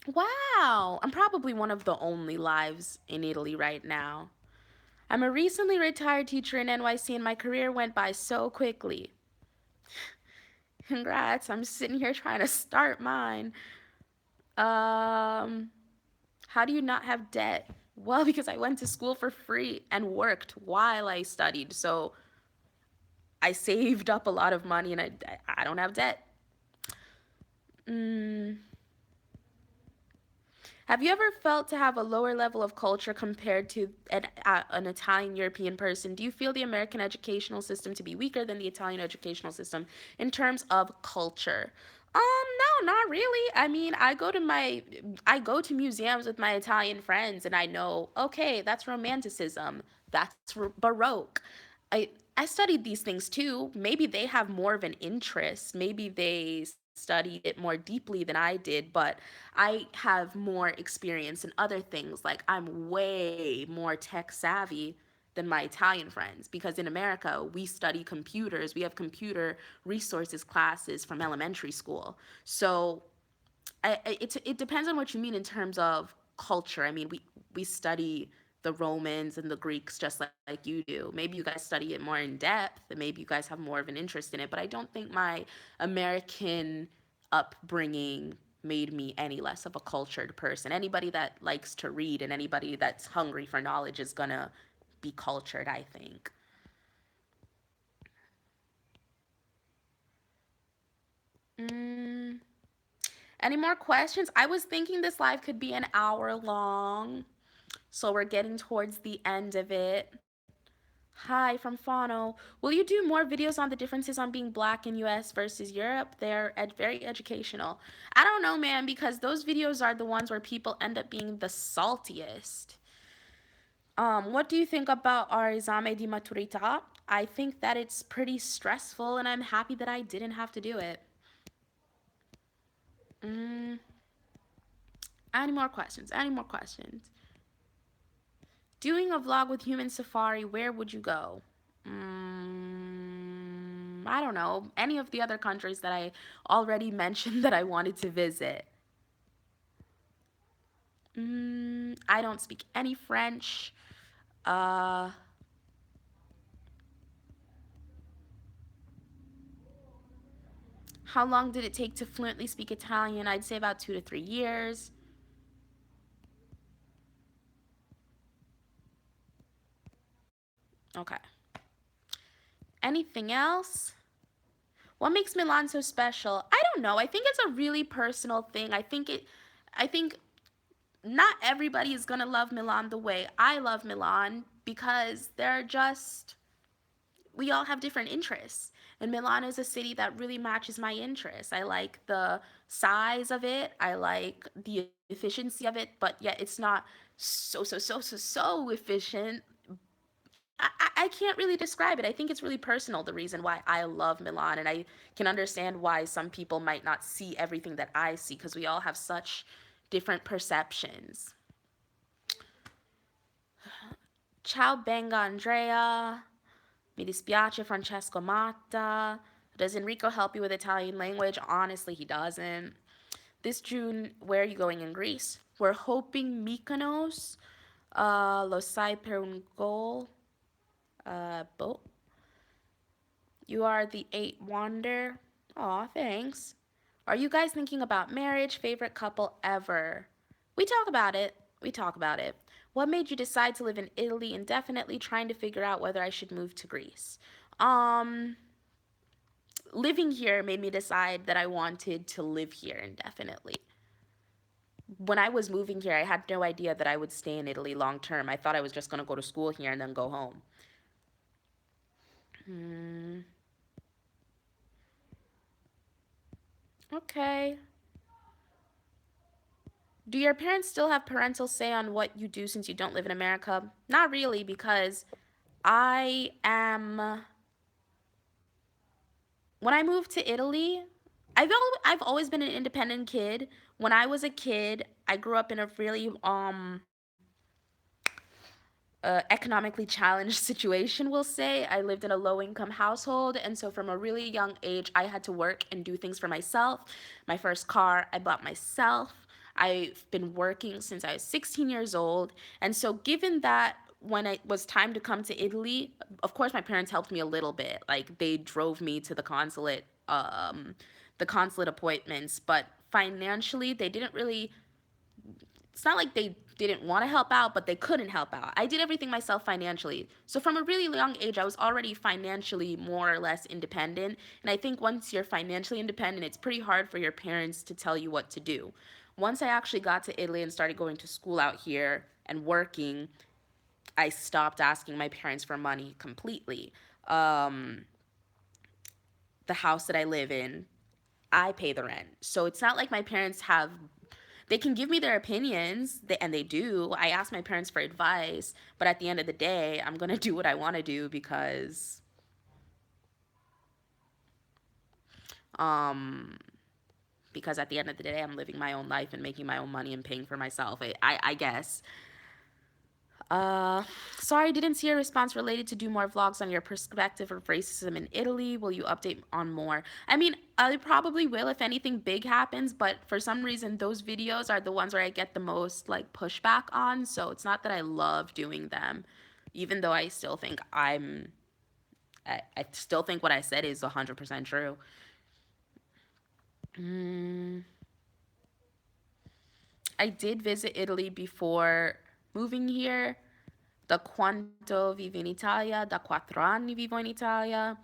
Speaker 1: Wow, I'm probably one of the only lives in Italy right now. I'm a recently retired teacher in NYC and my career went by so quickly. Congrats, I'm sitting here trying to start mine. Um, how do you not have debt? Well, because I went to school for free and worked while I studied. So I saved up a lot of money and I don't have debt. Mm, have you ever felt to have a lower level of culture compared to an Italian European person? Do you feel the American educational system to be weaker than the Italian educational system in terms of culture? No, not really. I mean, I go to museums with my Italian friends and I know, okay, that's romanticism. That's baroque. I studied these things too. Maybe they have more of an interest. Maybe they studied it more deeply than I did, but I have more experience in other things. Like I'm way more tech savvy than my Italian friends because in America we study computers. We have computer resources classes from elementary school. So it depends on what you mean in terms of culture. I mean, we study the Romans and the Greeks just like you do. Maybe you guys study it more in depth, and maybe you guys have more of an interest in it. But I don't think my American upbringing made me any less of a cultured person. Anybody that likes to read and anybody that's hungry for knowledge is gonna be cultured, I think. Mm, any more questions? I was thinking this live could be an hour long. So we're getting towards the end of it. Hi from Fano. Will you do more videos on the differences on being black in US versus Europe? They're very educational. I don't know, man, because those videos are the ones where people end up being the saltiest. What do you think about our esame di maturità? I think that it's pretty stressful and I'm happy that I didn't have to do it. Mm, any more questions? Any more questions? Doing a vlog with Human Safari, where would you go? I don't know. Any of the other countries that I already mentioned that I wanted to visit. I don't speak any French. Uh, how long did it take to fluently speak Italian? I'd say about 2 to 3 years. Okay. Anything else? What makes Milan so special? I don't know. I think it's a really personal thing. I think not everybody is going to love Milan the way I love Milan because they're just we all have different interests. And Milan is a city that really matches my interests. I like the size of it. I like the efficiency of it, but yet it's not so efficient. I can't really describe it. I think it's really personal, the reason why I love Milan. And I can understand why some people might not see everything that I see because we all have such different perceptions. Ciao Benga Andrea. Mi dispiace Francesco Matta. Does Enrico help you with Italian language? Honestly, he doesn't. This June, where are you going in Greece? We're hoping Mykonos. Lo sai per un gol. Boat. You are the eighth wonder. Aw, thanks. Are you guys thinking about marriage? Favorite couple ever? We talk about it. We talk about it. What made you decide to live in Italy indefinitely, trying to figure out whether I should move to Greece? Um, living here made me decide that I wanted to live here indefinitely. When I was moving here, I had no idea that I would stay in Italy long term. I thought I was just going to go to school here and then go home. Hmm. Okay. Do your parents still have parental say on what you do since you don't live in America? Not really, because I am. When I moved to Italy, I've always been an independent kid. When I was a kid, I grew up in a really economically challenged situation, we'll say. I lived in a low income household. And so from a really young age, I had to work and do things for myself. My first car, I bought myself. I've been working since I was 16 years old. And so, given that when it was time to come to Italy, of course, my parents helped me a little bit. Like, they drove me to the consulate appointments, but financially, they didn't really it's not like they didn't want to help out, but they couldn't help out. I did everything myself financially. So from a really young age, I was already financially more or less independent. And I think once you're financially independent, it's pretty hard for your parents to tell you what to do. Once I actually got to Italy and started going to school out here and working, I stopped asking my parents for money completely. Um, the house that I live in, I pay the rent. So it's not like my parents have, they can give me their opinions, and they do. I ask my parents for advice, but at the end of the day, I'm going to do what I want to do um because at the end of the day, I'm living my own life and making my own money and paying for myself. I guess. Uh, Sorry, didn't see a response related to do more vlogs on your perspective of racism in Italy. Will you update on more? I mean, I probably will if anything big happens, but for some reason, those videos are the ones where I get the most like pushback on. So it's not that I love doing them, even though I still think I still think what I said is 100% true. Mm, I did visit Italy before moving here. Da quanto vivo in Italia? Da 4 anni vivo in Italia.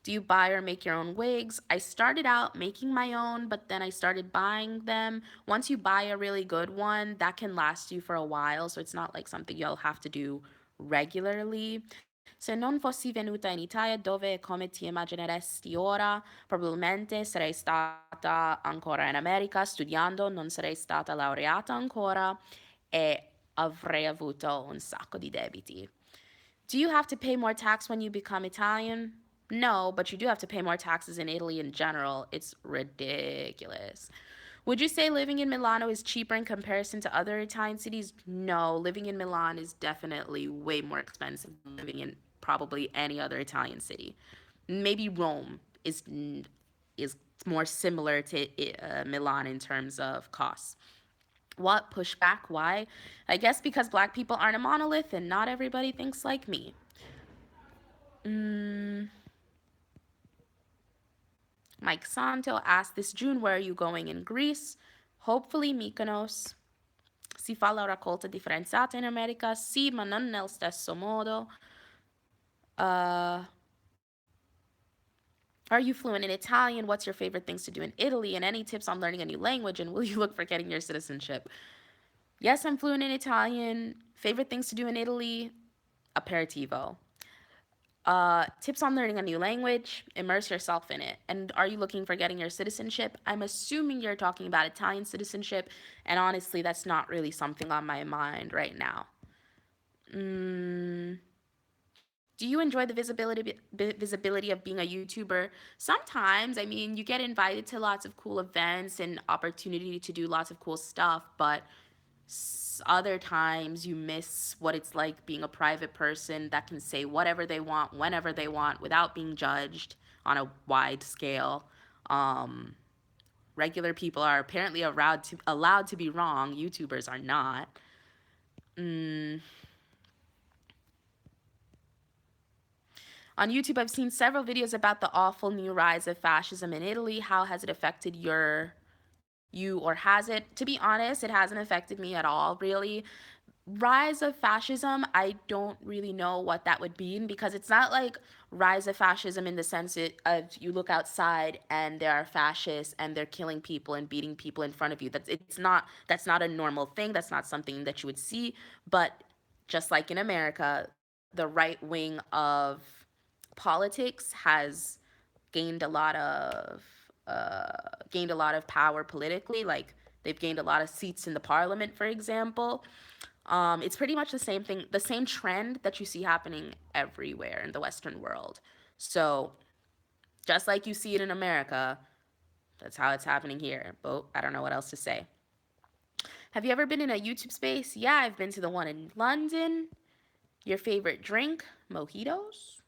Speaker 1: Do you buy or make your own wigs? I started out making my own, but then I started buying them. Once you buy a really good one, that can last you for a while, so it's not like something you'll have to do regularly. Se non fossi venuta in Italia, dove e come ti immagineresti ora? Probabilmente sarei stata ancora in America studiando, non sarei stata laureata ancora e avrei avuto un sacco di debiti. Do you have to pay more tax when you become Italian? No, but you do have to pay more taxes in Italy in general. It's ridiculous. Would you say living in Milano is cheaper in comparison to other Italian cities? No, living in Milan is definitely way more expensive than living in probably any other Italian city. Maybe Rome is more similar to Milan in terms of costs. What pushback? Why? I guess because black people aren't a monolith and not everybody thinks like me. Mm, Mike Santo asked this June, where are you going in Greece? Hopefully Mykonos. Si fa la raccolta differenziata in America? Sì, ma non nel stesso modo. Uh, are you fluent in Italian? What's your favorite things to do in Italy? And any tips on learning a new language? And will you look for getting your citizenship? Yes, I'm fluent in Italian. Favorite things to do in Italy? Aperitivo. Tips on learning a new language, immerse yourself in it. And are you looking for getting your citizenship? I'm assuming you're talking about Italian citizenship, and honestly, that's not really something on my mind right now. Mm, do you enjoy the visibility of being a YouTuber? Sometimes, I mean, you get invited to lots of cool events and opportunity to do lots of cool stuff, but other times you miss what it's like being a private person that can say whatever they want whenever they want without being judged on a wide scale. um, Regular people are apparently allowed to be wrong. YouTubers are not. mm, on YouTube, I've seen several videos about the awful new rise of fascism in Italy. How has it affected you, or has it? To be honest, it hasn't affected me at all, really. Rise of fascism, I don't really know what that would mean, because it's not like rise of fascism in the sense of you look outside and there are fascists and they're killing people and beating people in front of you. That's not a normal thing. That's not something that you would see. But just like in America, the right wing of politics has gained a lot of gained a lot of power politically. Like, they've gained a lot of seats in the parliament, for example. It's pretty much the same thing, the same trend that you see happening everywhere in the Western world. So, just like you see it in America, that's how it's happening here. But I don't know what else to say. Have you ever been in a YouTube space? Yeah, I've been to the one in London. Your favorite drink? Mojitos?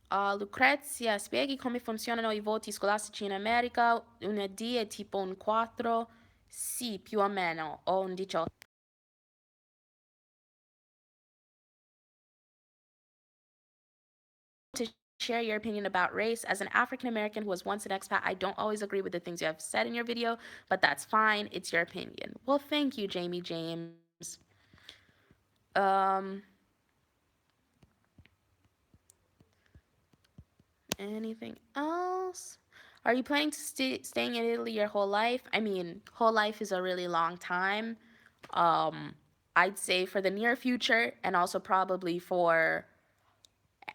Speaker 1: Uh, Lucrezia, spieghi come funzionano i voti scolastici in America? Un D è tipo un 4? Sì, più o meno, o un 18. share your opinion about race. As an African American who was once an expat, I don't always agree with the things you have said in your video, but that's fine. It's your opinion. Well, thank you, Jamie James. Um, Anything else? Are you planning to staying in Italy your whole life? I mean, whole life is a really long time. Um, I'd say for the near future, and also probably for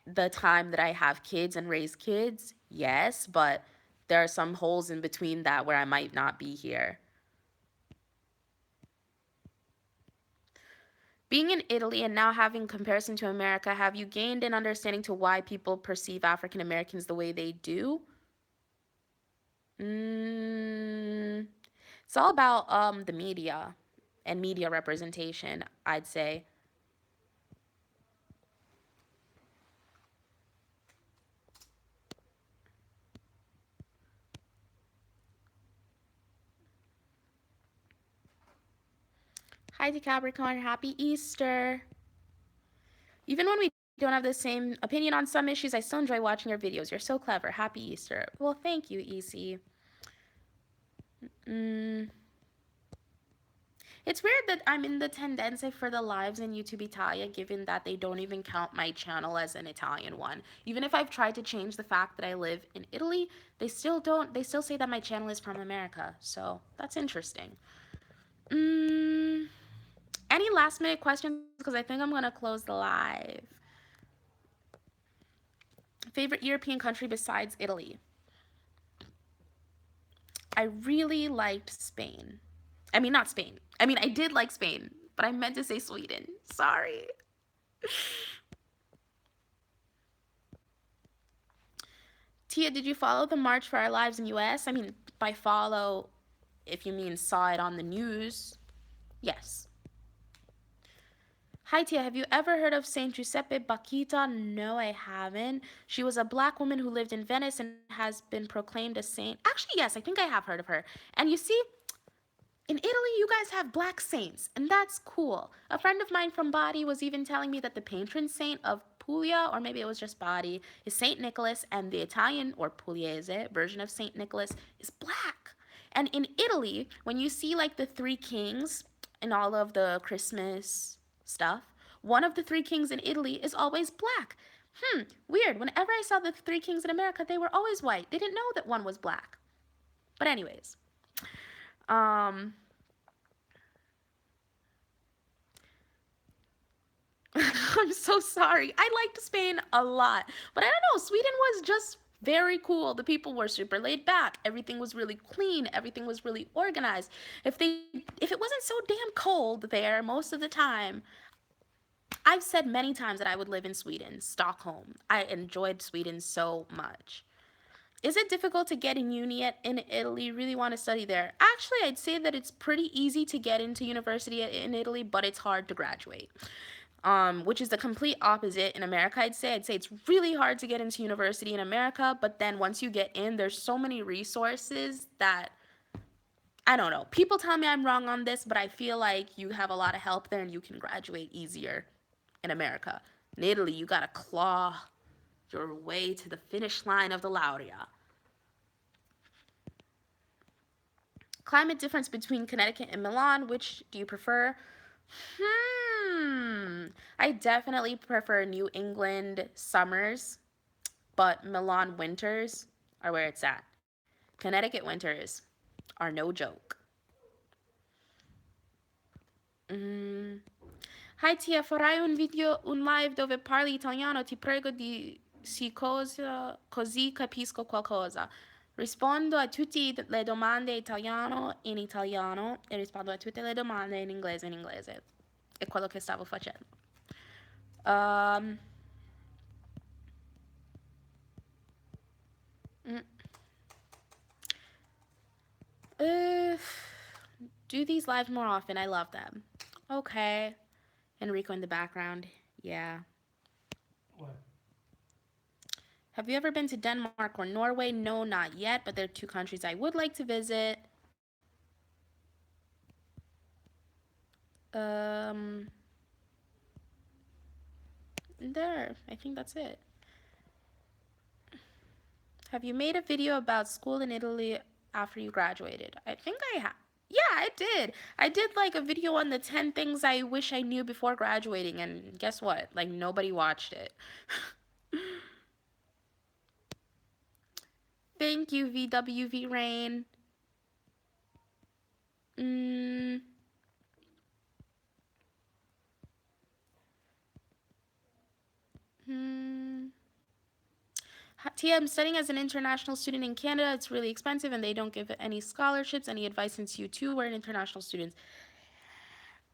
Speaker 1: the time that I have kids and raise kids, yes, but there are some holes in between that where I might not be here. Being in Italy and now having comparison to America, have you gained an understanding to why people perceive African Americans the way they do? Mm, it's all about the media and media representation, I'd say. Hi to Capricorn, happy Easter. Even when we don't have the same opinion on some issues, I still enjoy watching your videos. You're so clever. Happy Easter. Well, thank you, EC. Mm. It's weird that I'm in the tendenza for the lives in YouTube Italia, given that they don't even count my channel as an Italian one. Even if I've tried to change the fact that I live in Italy, they still don't. They still say that my channel is from America. So that's interesting. Mm, any last minute questions? Because I think I'm gonna close the live. Favorite European country besides Italy? I really liked Spain. I mean, not Spain. I mean, I did like Spain, but I meant to say Sweden. Sorry. Tia, did you follow the March for Our Lives in US? I mean, by follow, if you mean saw it on the news, yes. Hi Tia, have you ever heard of Saint Giuseppe Bakhita? No, I haven't. She was a black woman who lived in Venice and has been proclaimed a saint. Actually, yes, I think I have heard of her. And you see, in Italy, you guys have black saints, and that's cool. A friend of mine from Bari was even telling me that the patron saint of Puglia, or maybe it was just Bari, is Saint Nicholas, and the Italian or Pugliese version of Saint Nicholas is black. And in Italy, when you see like the three kings in all of the Christmas stuff, one of the three kings in Italy is always black. Weird. Whenever I saw the three kings in America, they were always white. They didn't know that one was black. But anyways, um, I'm so sorry. I liked Spain a lot. But I don't know, Sweden was just very cool. The people were super laid back. Everything was really clean. Everything was really organized. If it wasn't so damn cold there most of the time, I've said many times that I would live in Sweden, Stockholm. I enjoyed Sweden so much. Is it difficult to get in uni in Italy? Really want to study there? Actually, I'd say that it's pretty easy to get into university in Italy, but it's hard to graduate. Which is the complete opposite in America, I'd say. I'd say it's really hard to get into university in America, but then once you get in, there's so many resources that I don't know. People tell me I'm wrong on this, but I feel like you have a lot of help there and you can graduate easier in America. In Italy, you gotta claw your way to the finish line of the laurea. Climate difference between Connecticut and Milan, which do you prefer? I definitely prefer New England summers, but Milan winters are where it's at. Connecticut winters are no joke. Mm. Hi Tia, farai un video, un live dove parli italiano, ti prego di sì cosa, così capisco qualcosa. Rispondo a tutte le domande in italiano e rispondo a tutte le domande in inglese. È quello che stavo facendo. Um, mm, uh, do these lives more often. I love them. Okay. Enrico in the background. Yeah.
Speaker 2: What?
Speaker 1: Have you ever been to Denmark or Norway? No, not yet, but they're two countries I would like to visit. Um, there. I think that's it. Have you made a video about school in Italy after you graduated? I think I have. Yeah, I did. I did like a video on the 10 things I wish I knew before graduating, and guess what? Like, nobody watched it. Thank you, VWV Rain. Mm, hmm. Tia, I'm studying as an international student in Canada. It's really expensive and they don't give any scholarships. Any advice since you too were an international student?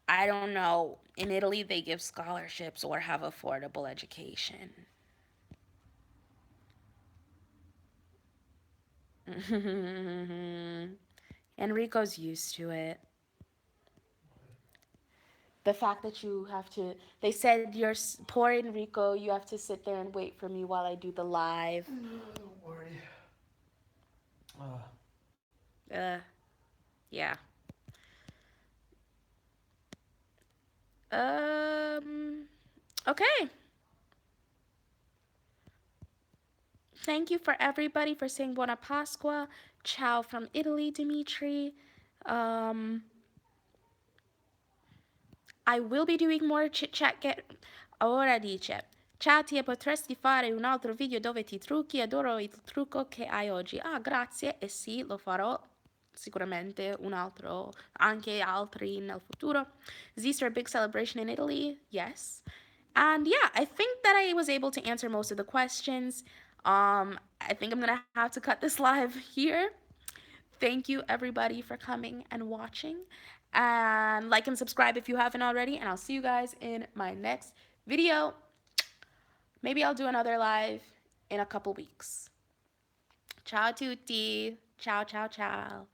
Speaker 1: I don't know. In Italy, they give scholarships or have affordable education. Enrico's used to it. The fact that you have to, they said you're poor Enrico, you have to sit there and wait for me while I do the live.
Speaker 2: No, don't worry.
Speaker 1: Uh, yeah. Okay. Thank you for everybody for saying Buona Pasqua. Ciao from Italy, Dimitri. Um, I will be doing more chit chat. Ora dice: Ciao, Tia, potresti fare un altro video dove ti trucchi? Adoro il trucco che hai oggi. Ah, grazie. E sì, lo farò sicuramente un altro, anche altri nel futuro. Is Easter a big celebration in Italy? Yes. And yeah, I think that I was able to answer most of the questions. I think I'm gonna have to cut this live here. Thank you everybody for coming and watching. And like and subscribe if you haven't already. And I'll see you guys in my next video. Maybe I'll do another live in a couple weeks. Ciao tutti. Ciao, ciao, ciao.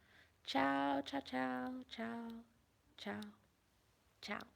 Speaker 1: Ciao, ciao, ciao, ciao, ciao, ciao.